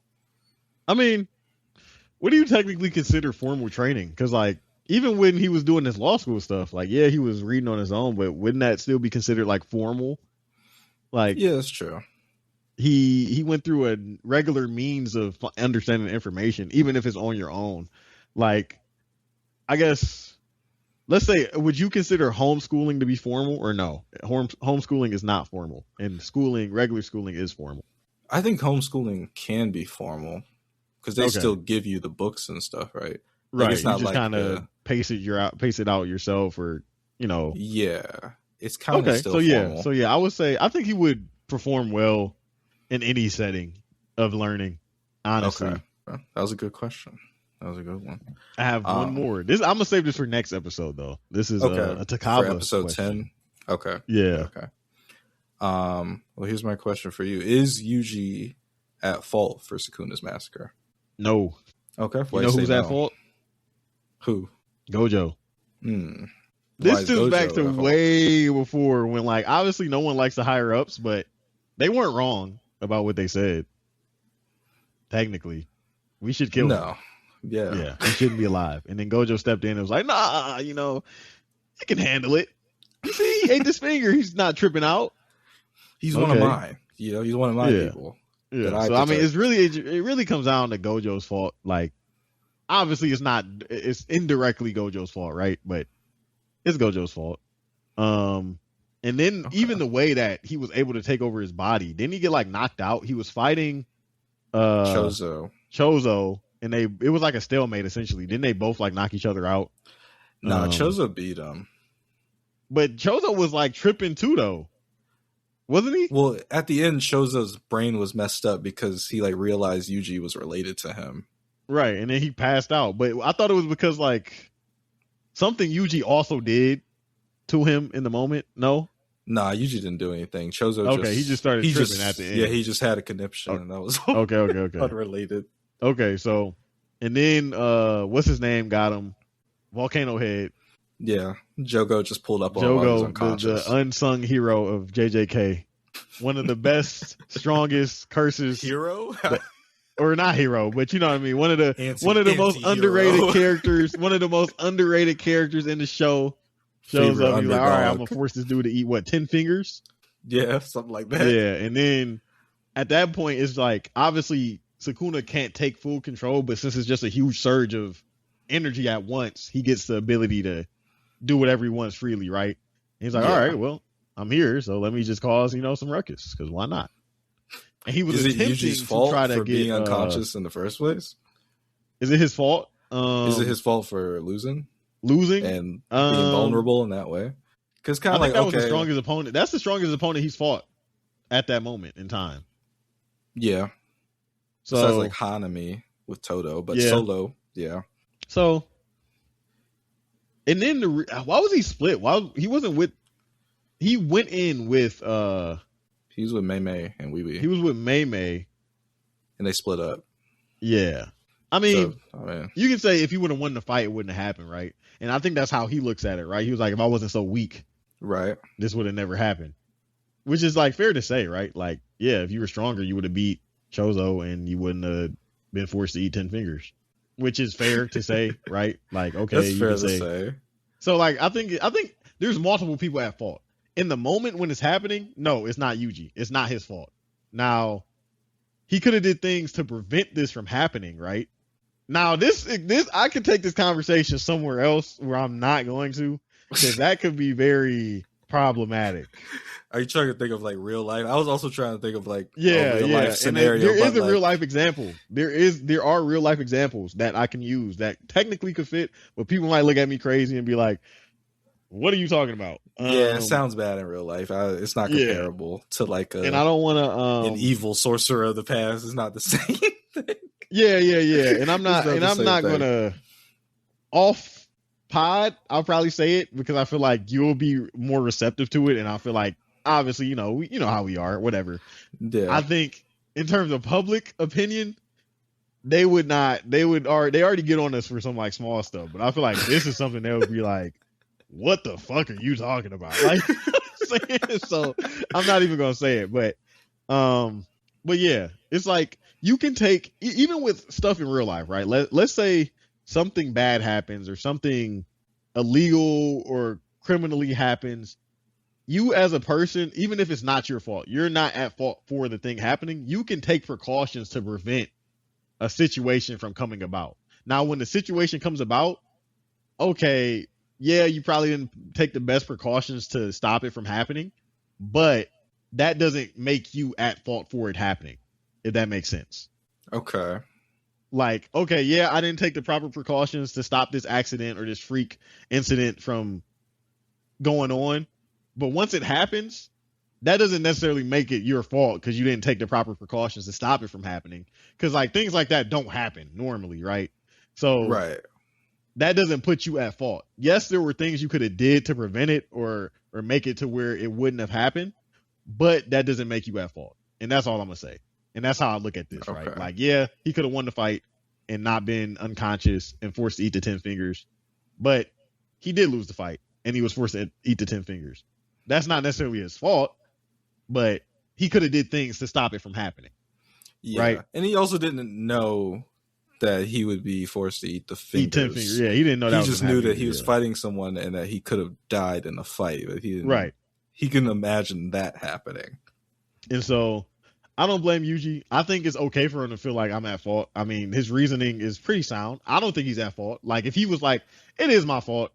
I mean, what do you technically consider formal training? Because, like, even when he was doing his law school stuff, like, yeah, he was reading on his own, but wouldn't that still be considered, like, formal? Like, yeah, that's true. He went through a regular means of understanding information, even if it's on your own. Like, I guess let's say, would you consider homeschooling to be formal or no? Homeschooling is not formal, and regular schooling is formal. I think homeschooling can be formal because they still give you the books and stuff, right? Right. It's not you just kind of pace it out yourself, or Yeah, it's kind of still formal. So I would say I think he would perform well in any setting of learning. Honestly, that was a good question. That was a good one. I have one more. I'm gonna save this for next episode, though. This is a Takaba for episode question. 10. Okay. Yeah. Okay. Well, here's my question for you: is Yuji at fault for Sukuna's massacre? No. Okay. You know who's at fault? Who? Gojo. This goes back to way before when, like, obviously no one likes the higher ups, but they weren't wrong about what they said. Technically, we should kill him. Yeah, he shouldn't be alive. And then Gojo stepped in and was like, nah, you can handle it. You see, he ate this finger. He's not tripping out. He's one of mine. He's one of my people. Yeah. So I mean, it really comes down to Gojo's fault. Like, obviously it's indirectly Gojo's fault, right? But it's Gojo's fault. And then even the way that he was able to take over his body, didn't he get like knocked out? He was fighting Chozo, and it was like a stalemate essentially. Didn't they both like knock each other out? No, Chozo beat him. But Chozo was like tripping too, though, wasn't he? Well, at the end, Chozo's brain was messed up because he like realized Yuji was related to him. Right, and then he passed out. But I thought it was because like something Yuji also did to him in the moment. No. Nah, Yuji didn't do anything. Chozo he just started tripping at the end. Yeah, he just had a conniption, and that was okay. Unrelated. Okay, so and then what's his name got him? Volcano Head. Yeah, Jogo just pulled up on him while he was unconscious. The unsung hero of JJK. One of the best, strongest curses. Hero? Or not hero, but you know what I mean. One of the most underrated characters. One of the most underrated characters in the show. Shows up, he's like, all right, I'm gonna force this dude to eat 10 fingers? Yeah, something like that. Yeah, and then at that point, it's like obviously Sukuna can't take full control, but since it's just a huge surge of energy at once, he gets the ability to do whatever he wants freely, right? And he's like, all right, well, I'm here, so let me just cause some ruckus, because why not? And he was attempting Yuji's fault to try to for get being unconscious in the first place. Is it his fault? Is it his fault for losing and being vulnerable in that way? Because kind of like that was the strongest opponent. That's the strongest opponent he's fought at that moment in time. Yeah. So besides like Hanami with Todo, but Solo, yeah. So, and then why was he split? Why he wasn't with? He went in with. He was with Mei Mei and Wee Wee. He was with Mei Mei, and they split up. Yeah, I mean, you can say if he would have won the fight, it wouldn't have happened, right? And I think that's how he looks at it, right? He was like, if I wasn't so weak, right, this would have never happened. Which is like fair to say, right? Like, yeah, if you were stronger, you would have beat Chozo, and you wouldn't have been forced to eat 10 fingers. Which is fair to say, right? Like, okay, that's fair to say. So, like, I think there's multiple people at fault. In the moment when it's happening, no, it's not Yuji. It's not his fault. Now, he could have did things to prevent this from happening, right? Now, this I could take this conversation somewhere else where I'm not going to, because that could be very problematic. Are you trying to think of like real life? I was also trying to think of like a real life scenario. There is a real life example. There are real life examples that I can use that technically could fit, but people might look at me crazy and be like, "What are you talking about?" Yeah, it sounds bad in real life. It's not comparable to like and I don't want to an evil sorcerer of the past. It's not the same thing. Yeah. And I'm not gonna off pod. I'll probably say it because I feel like you'll be more receptive to it, and I feel like obviously you know how we are. Whatever. Yeah. I think in terms of public opinion, they would not. They already get on us for some like small stuff, but I feel like this is something that would be like, what the fuck are you talking about? Like, so I'm not even gonna say it, but yeah, it's like you can take even with stuff in real life, right? Let's say something bad happens or something illegal or criminally happens. You as a person, even if it's not your fault, you're not at fault for the thing happening. You can take precautions to prevent a situation from coming about. Now, when the situation comes about, okay, yeah, you probably didn't take the best precautions to stop it from happening, but that doesn't make you at fault for it happening, if that makes sense. Okay. Like, okay, yeah, I didn't take the proper precautions to stop this accident or this freak incident from going on, but once it happens, that doesn't necessarily make it your fault because you didn't take the proper precautions to stop it from happening. Because like things like that don't happen normally, right? So right. That doesn't put you at fault. Yes, there were things you could have did to prevent it or make it to where it wouldn't have happened, but that doesn't make you at fault. And that's all I'm gonna say. And that's how I look at this, right? Like, yeah, he could have won the fight and not been unconscious and forced to eat the 10 fingers, but he did lose the fight and he was forced to eat the 10 fingers. That's not necessarily his fault, but he could have did things to stop it from happening. Yeah. Right. And he also didn't know that he would be forced to eat the fingers. Eat 10 fingers. Yeah, he didn't know that. He just knew that he was fighting someone and that he could have died in a fight, but he didn't. Right. He couldn't imagine that happening. And so I don't blame Yuji. I think it's okay for him to feel like I'm at fault. I mean, his reasoning is pretty sound. I don't think he's at fault. Like, if he was like, it is my fault.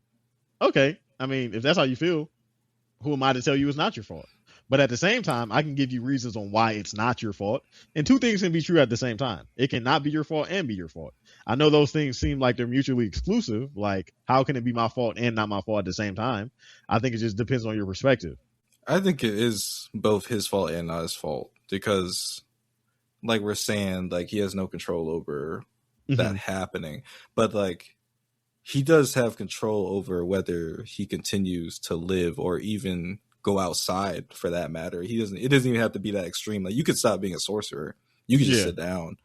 Okay. I mean, if that's how you feel, who am I to tell you it's not your fault? But at the same time, I can give you reasons on why it's not your fault. And two things can be true at the same time. It cannot be your fault and be your fault. I know those things seem like they're mutually exclusive. Like, how can it be my fault and not my fault at the same time? I think it just depends on your perspective. I think it is both his fault and not his fault because, like we're saying, like he has no control over that happening. But like he does have control over whether he continues to live or even go outside for that matter. It doesn't even have to be that extreme. Like you could stop being a sorcerer. You could just sit down.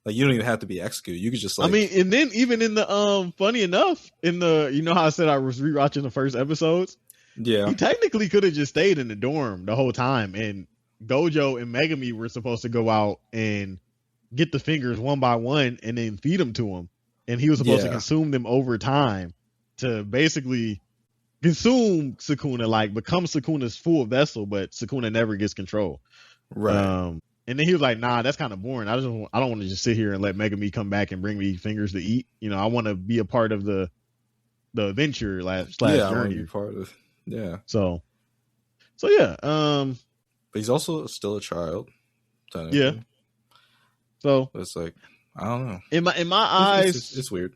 Like you don't even have to be executed. You could just like, I mean, and then even in the funny enough, in the, you know how I said I was rewatching the first episodes? Yeah. He technically could have just stayed in the dorm the whole time, and Gojo and Megami were supposed to go out and get the fingers one by one and then feed them to him. And he was supposed to consume them over time to basically consume Sukuna, like become Sukuna's full vessel, but Sukuna never gets control. Right. And then he was like, nah, that's kind of boring. I don't want to just sit here and let Megami come back and bring me fingers to eat. You know, I want to be a part of the adventure slash journey. I want to be part of. Yeah. So yeah. But he's also still a child. Yeah. So it's like, I don't know. In my eyes, it's weird.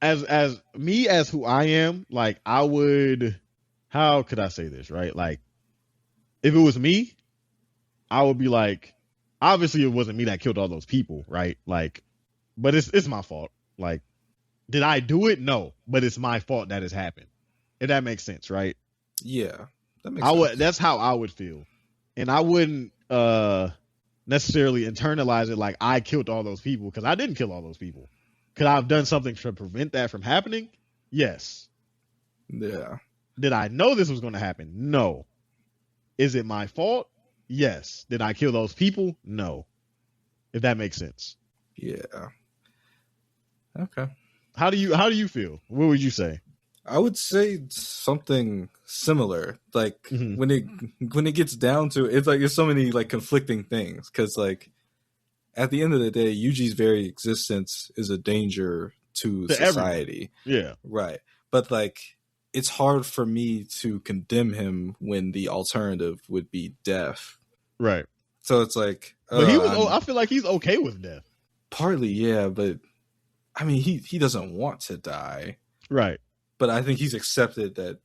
As me, as who I am, like I would, how could I say this, right? Like if it was me, I would be like, obviously it wasn't me that killed all those people, right? Like, but it's my fault. Like, did I do it? No, but it's my fault that has happened. If that makes sense, right? Yeah, that makes sense. That's how I would feel, and I wouldn't necessarily internalize it like I killed all those people, because I didn't kill all those people. Could I have done something to prevent that from happening? Yes. Yeah. Did I know this was going to happen? No. Is it my fault? Yes. Did I kill those people? No. If that makes sense. Yeah. Okay. How do you feel? What would you say? I would say something similar. Like when it gets down to it, it's like there's so many like conflicting things, because like at the end of the day, Yuji's very existence is a danger to society. Everyone. Yeah. Right. But like it's hard for me to condemn him when the alternative would be death. Right. So it's like, but I feel like he's okay with death. Partly, yeah, but I mean, he doesn't want to die. Right. But I think he's accepted that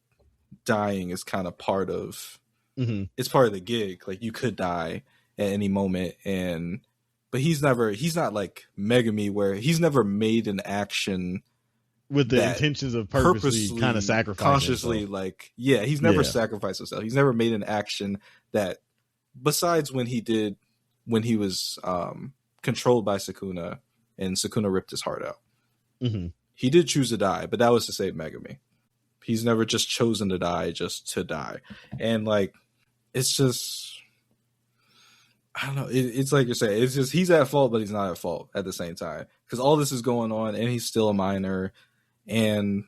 dying is kind of part of it's part of the gig. Like you could die at any moment, but he's not like Megami, where he's never made an action with the intentions of purposely kind of sacrificing consciously himself. Like, yeah, he's never sacrificed himself. He's never made an action that, besides when he was controlled by Sukuna and Sukuna ripped his heart out. He did choose to die, but that was to save Megami. He's never just chosen to die just to die. And like, it's just, I don't know. It's like you're saying, it's just, he's at fault, but he's not at fault at the same time. Because all this is going on and he's still a minor and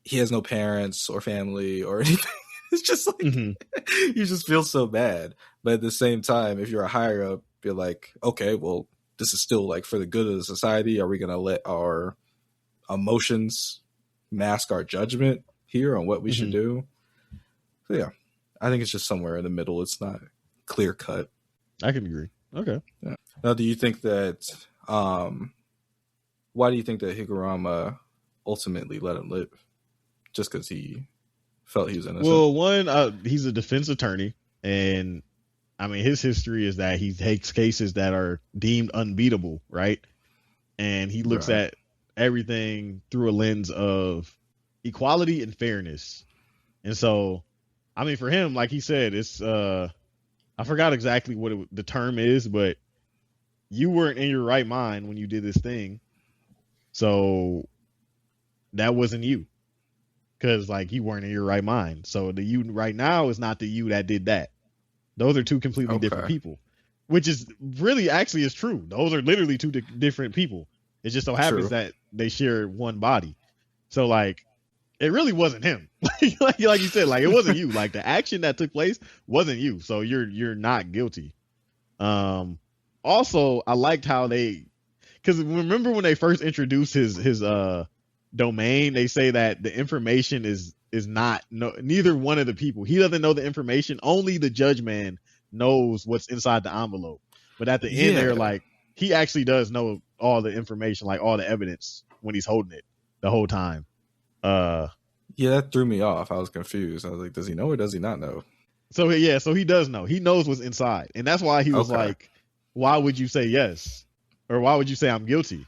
he has no parents or family or anything. It's just like, you just feel so bad. But at the same time, if you're a higher up, you're like, okay, well, this is still like for the good of the society. Are we going to let our emotions mask our judgment? here on what we should do. So yeah, I think it's just somewhere in the middle. It's not clear cut. I can agree. Okay. Yeah. Now, do you think that? Why do you think that Higuruma ultimately let him live? Just because he felt he was innocent? Well, one, he's a defense attorney, and I mean, his history is that he takes cases that are deemed unbeatable, right? And he looks at everything through a lens of equality and fairness. And so, I mean, for him, like he said, it's I forgot exactly what the term is, but you weren't in your right mind when you did this thing. So that wasn't you. Because like you weren't in your right mind. So the you right now is not the you that did that. Those are two completely different people, which is really actually is true. Those are literally two different people. It just so happens that they share one body. So like, it really wasn't him. like you said, like it wasn't you. Like the action that took place wasn't you. So you're not guilty. Also, I liked how because remember when they first introduced his domain, they say that the information is not neither one of the people. He doesn't know the information. Only the judge man knows what's inside the envelope. But at the end, they're like, he actually does know all the information, like all the evidence when he's holding it the whole time. Yeah, that threw me off. I was confused. I was like, does he know or does he not know? So he does know. He knows what's inside. And that's why he was like, why would you say yes? Or why would you say I'm guilty?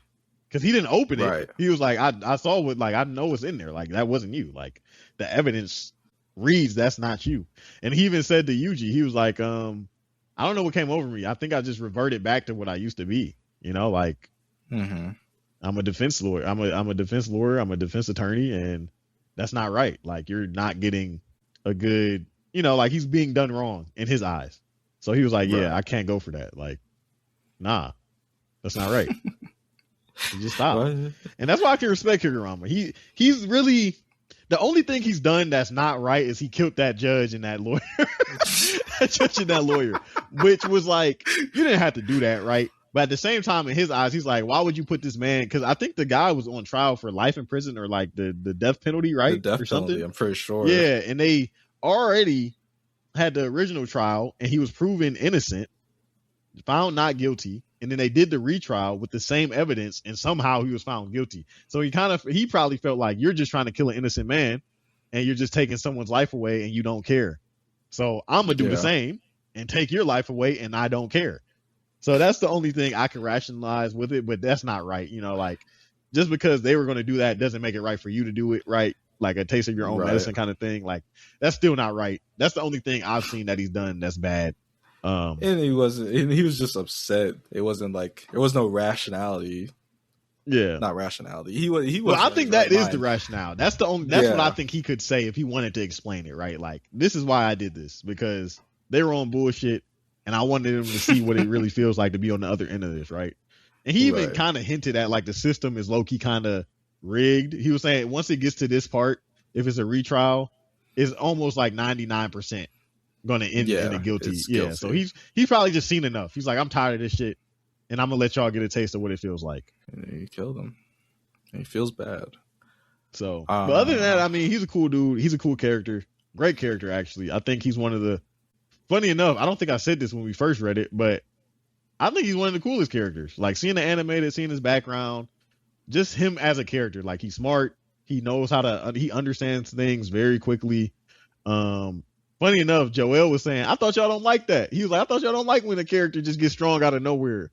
Because he didn't open it. Right. He was like, I saw what, like, I know what's in there. Like, that wasn't you. Like, the evidence reads that's not you. And he even said to Yuji, he was like, I don't know what came over me. I think I just reverted back to what I used to be. You know, like, I'm a defense lawyer. I'm a defense lawyer. I'm a defense attorney. And that's not right. Like, you're not getting a good, you know, like, he's being done wrong in his eyes. So he was like, yeah, I can't go for that. Like, nah, that's not right. He just stopped. And that's why I can respect Higuruma. He's really, the only thing he's done that's not right is he killed that judge and that lawyer. That judge and that lawyer, which was like, you didn't have to do that, right? But at the same time, in his eyes, he's like, why would you put this man? Because I think the guy was on trial for life in prison or like the death penalty, right? The death penalty, I'm pretty sure. Yeah, and they already had the original trial and he was proven innocent, found not guilty. And then they did the retrial with the same evidence, and somehow he was found guilty. So he probably felt like you're just trying to kill an innocent man, and you're just taking someone's life away, and you don't care. So I'm gonna do the same and take your life away, and I don't care. So that's the only thing I can rationalize with it, but that's not right. You know, like just because they were going to do that doesn't make it right for you to do it, right? Like a taste of your own medicine kind of thing. Like that's still not right. That's the only thing I've seen that he's done that's bad. And he was just upset. It wasn't like there was no rationality. Yeah, not rationality. He was. Well, I think that is the rationale. That's the only. That's what I think he could say if he wanted to explain it, right? Like this is why I did this because they were on bullshit, and I wanted him to see what it really feels like to be on the other end of this, right? And he even kind of hinted at like the system is low key kind of rigged. He was saying once it gets to this part, if it's a retrial, it's almost like 99%. Going to end in a guilty. Yeah, so he's probably just seen enough. He's like, I'm tired of this shit, and I'm gonna let y'all get a taste of what it feels like. And he killed him. And he feels bad. So, but other than that, I mean, he's a cool dude. He's a cool character. Great character, actually. I think he's one of the. Funny enough, I don't think I said this when we first read it, but I think he's one of the coolest characters. Like seeing the animated, seeing his background, just him as a character. Like he's smart. He knows how to. He understands things very quickly. Funny enough, Joel was saying, I thought y'all don't like that. He was like, I thought y'all don't like when a character just gets strong out of nowhere.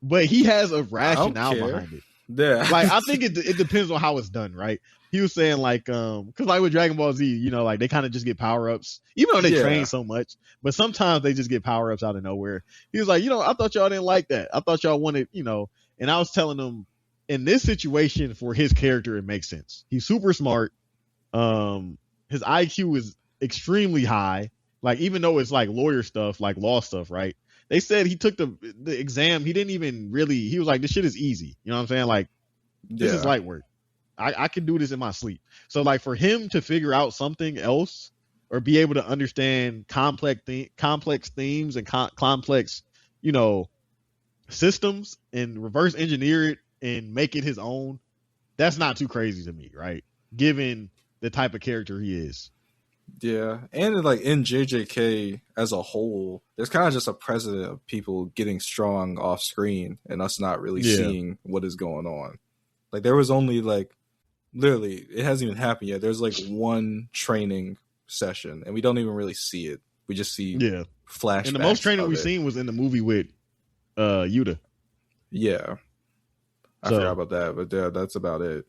But he has a rationale behind it. Yeah. Like, I think it depends on how it's done, right? He was saying, like, because like with Dragon Ball Z, you know, like they kind of just get power-ups, even though they train so much. But sometimes they just get power-ups out of nowhere. He was like, you know, I thought y'all didn't like that. I thought y'all wanted, you know, and I was telling him, in this situation, for his character, it makes sense. He's super smart. His IQ is extremely high, like even though it's like lawyer stuff, like law stuff, right? They said he took the exam, he didn't even really, he was like, this shit is easy, you know what I'm saying? Like this is light work. I can do this in my sleep. So like for him to figure out something else or be able to understand complex themes and complex, you know, systems and reverse engineer it and make it his own, that's not too crazy to me, right? Given the type of character he is. Yeah, and like in JJK as a whole, there's kind of just a precedent of people getting strong off screen and us not really seeing what is going on. Like there was only like literally, it hasn't even happened yet. There's like one training session, and we don't even really see it. We just see flashbacks. And the most training we've seen was in the movie with Yuta. Yeah, I forgot about that, but yeah, that's about it.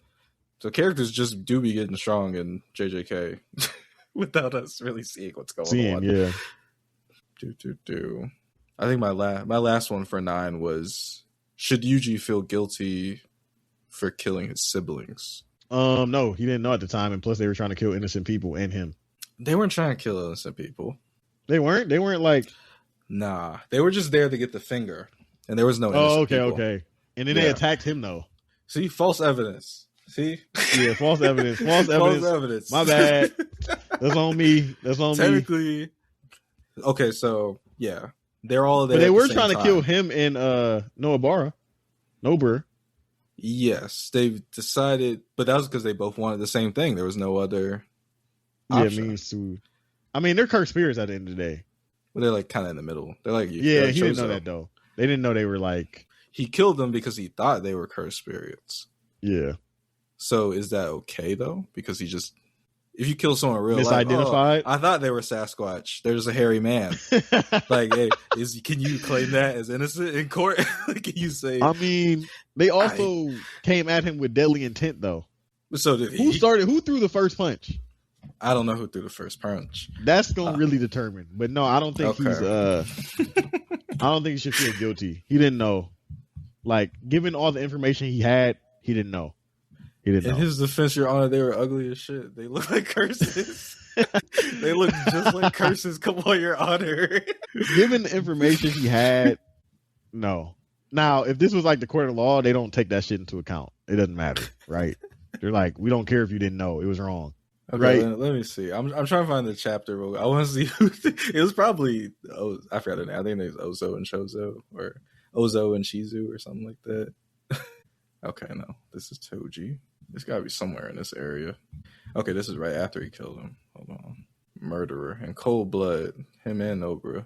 So characters just do be getting strong in JJK without us really seeing what's going on. Yeah. I think my last one for 9 was, should Yuji feel guilty for killing his siblings? No, he didn't know at the time, and plus they were trying to kill innocent people and him. They weren't trying to kill innocent people. They weren't like. Nah, they were just there to get the finger, and there was no innocent people. Okay. And then they attacked him though. See, false evidence. See, yeah, false evidence. False evidence. My bad. That's on me. Technically, okay, so yeah, they're all there. But they were trying to kill him and Nobara. Yes, they decided, but that was because they both wanted the same thing. There was no other option. I mean, they're cursed spirits at the end of the day. But they're like kind of in the middle. They're like, he didn't know that though. They didn't know they were like. He killed them because he thought they were cursed spirits. Yeah. So is that okay though? Because he just, if you kill someone in real life, misidentified. I thought they were Sasquatch. They're just a hairy man. Like, hey, can you claim that as innocent in court? Can you say? I mean, they also came at him with deadly intent though. So did he? Who threw the first punch? I don't know who threw the first punch. That's gonna really determine. But no, I don't think he's. I don't think he should feel guilty. He didn't know. Like, given all the information he had, he didn't know. In his defense, Your Honor, they were ugly as shit. They look like curses. They look just like curses. Come on, Your Honor. Given the information he had, no. Now, if this was like the court of law, they don't take that shit into account. It doesn't matter, right? They're like, we don't care if you didn't know. It was wrong. Okay, right? Let me see. I'm trying to find the chapter. I want to see who. It was probably. I forgot the name. I think it was Ozo and Chozo, or Ozo and Shizu, or something like that. Okay, no, this is Toji. It's got to be somewhere in this area. Okay, this is right after he killed him. Hold on. Murderer in cold blood. Him and Nobara.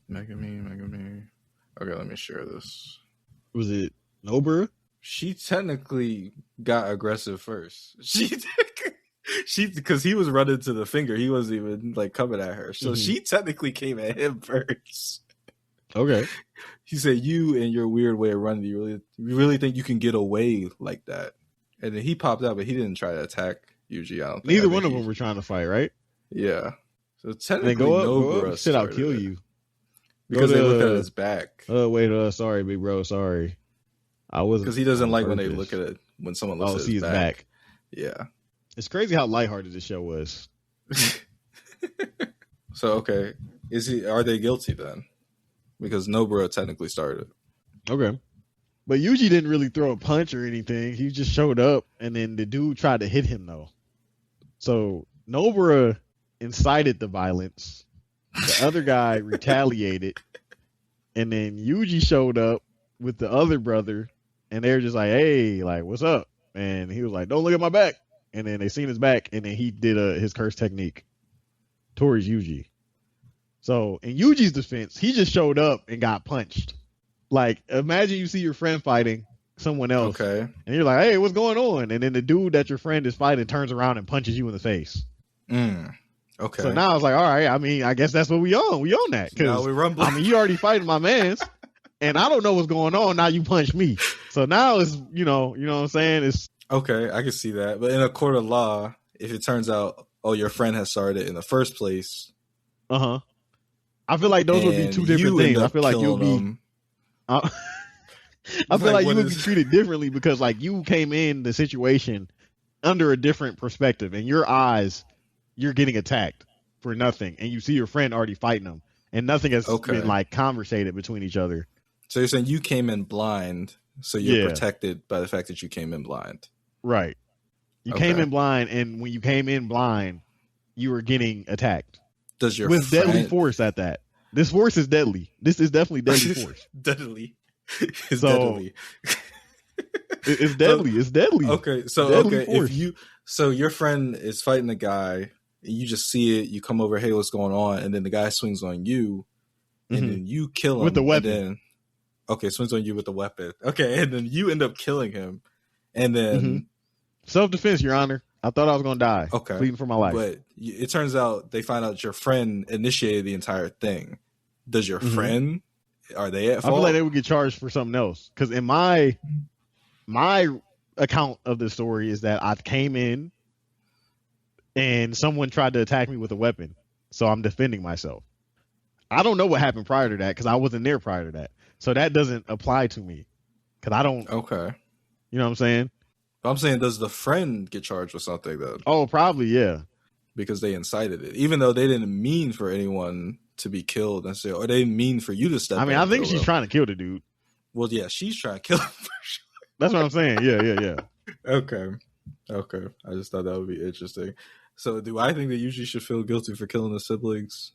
Megami. Okay, let me share this. Was it Nobara? She technically got aggressive first. She because he was running to the finger. He wasn't even like coming at her. So she technically came at him first. Okay. He said, "You and your weird way of running, you really think you can get away like that?" And then he popped out, but he didn't try to attack Yuji. I don't think. Neither one of them were trying to fight, right? Yeah. So technically, go up. Shit, I'll kill you. Because they look at his back. Oh wait, sorry, big bro, sorry. I wasn't. Because he doesn't like when they look at it when someone looks at his back. Yeah. It's crazy how lighthearted this show was. So okay, are they guilty then? Because Nobara technically started. Okay. But Yuji didn't really throw a punch or anything. He just showed up, and then the dude tried to hit him, though. So Nobara incited the violence. The other guy retaliated. And then Yuji showed up with the other brother, and they were just like, hey, like, what's up? And he was like, don't look at my back. And then they seen his back, and then he did his curse technique towards Yuji. So, in Yuji's defense, he just showed up and got punched. Like, imagine you see your friend fighting someone else. Okay. And you're like, hey, what's going on? And then the dude that your friend is fighting turns around and punches you in the face. Okay. So now it's like, all right, I mean, I guess that's what we own. We own that. Now we rumble. I mean, you already fighting my mans, and I don't know what's going on. Now you punch me. So now it's, you know what I'm saying? It's okay, I can see that. But in a court of law, if it turns out, your friend has started it in the first place. I feel like those would be two different things. I feel like you'll be. I feel like you would be treated differently because, like, you came in the situation under a different perspective. In your eyes, you're getting attacked for nothing, and you see your friend already fighting them, and nothing has been like conversated between each other. So you're saying you came in blind, so you're protected by the fact that you came in blind, right? You came in blind, and when you came in blind, you were getting attacked. Does your with friend... deadly force at that? This force is deadly. This is definitely deadly force. Deadly. It's deadly. It's deadly. It's deadly. Okay, so deadly force. So your friend is fighting a guy, and you just see it. You come over, hey, what's going on? And then the guy swings on you, and then you kill him with the weapon. And then, swings on you with the weapon. Okay, and then you end up killing him, and then self-defense, Your Honor. I thought I was going to die. Okay, pleading for my life. But it turns out they find out your friend initiated the entire thing. Does your friend? Are they at fault? I feel like they would get charged for something else. Because in my account of the story is that I came in and someone tried to attack me with a weapon. So I'm defending myself. I don't know what happened prior to that because I wasn't there prior to that. So that doesn't apply to me. Because I don't. Okay. You know what I'm saying? I'm saying, does the friend get charged with something then? Oh, probably, yeah. Because they incited it. Even though they didn't mean for anyone to be killed necessarily, or they didn't mean for you to step in. I mean, I think she's trying to kill the dude. Well, yeah, she's trying to kill him for sure. That's what I'm saying. Yeah. Okay. I just thought that would be interesting. So, do I think that Yuji should feel guilty for killing his siblings?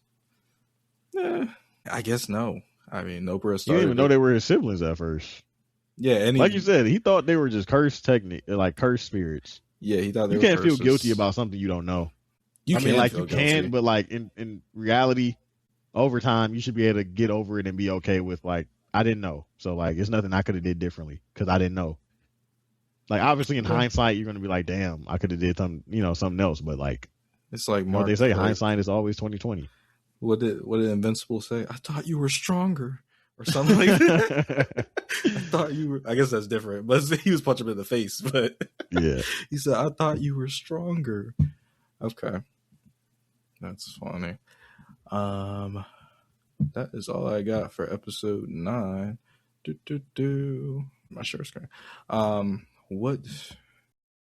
I guess no. I mean, Nobara started. You didn't even know they were his siblings at first. Yeah, and like you said, he thought they were just cursed spirits. Yeah, he thought they you were can't curses. feel guilty about something you don't know. You can, but like in reality, over time, you should be able to get over it and be okay with like, I didn't know, so like it's nothing I could have did differently because I didn't know. Like obviously in hindsight, you're gonna be like, damn, I could have did something else, but like it's like what they say, hindsight is always 20/20. What did Invincible say? I thought you were stronger. Or something like that. I thought you were. I guess that's different. But he was punching him in the face. But yeah, he said, "I thought you were stronger." Okay, that's funny. That is all I got for episode 9. My share screen. What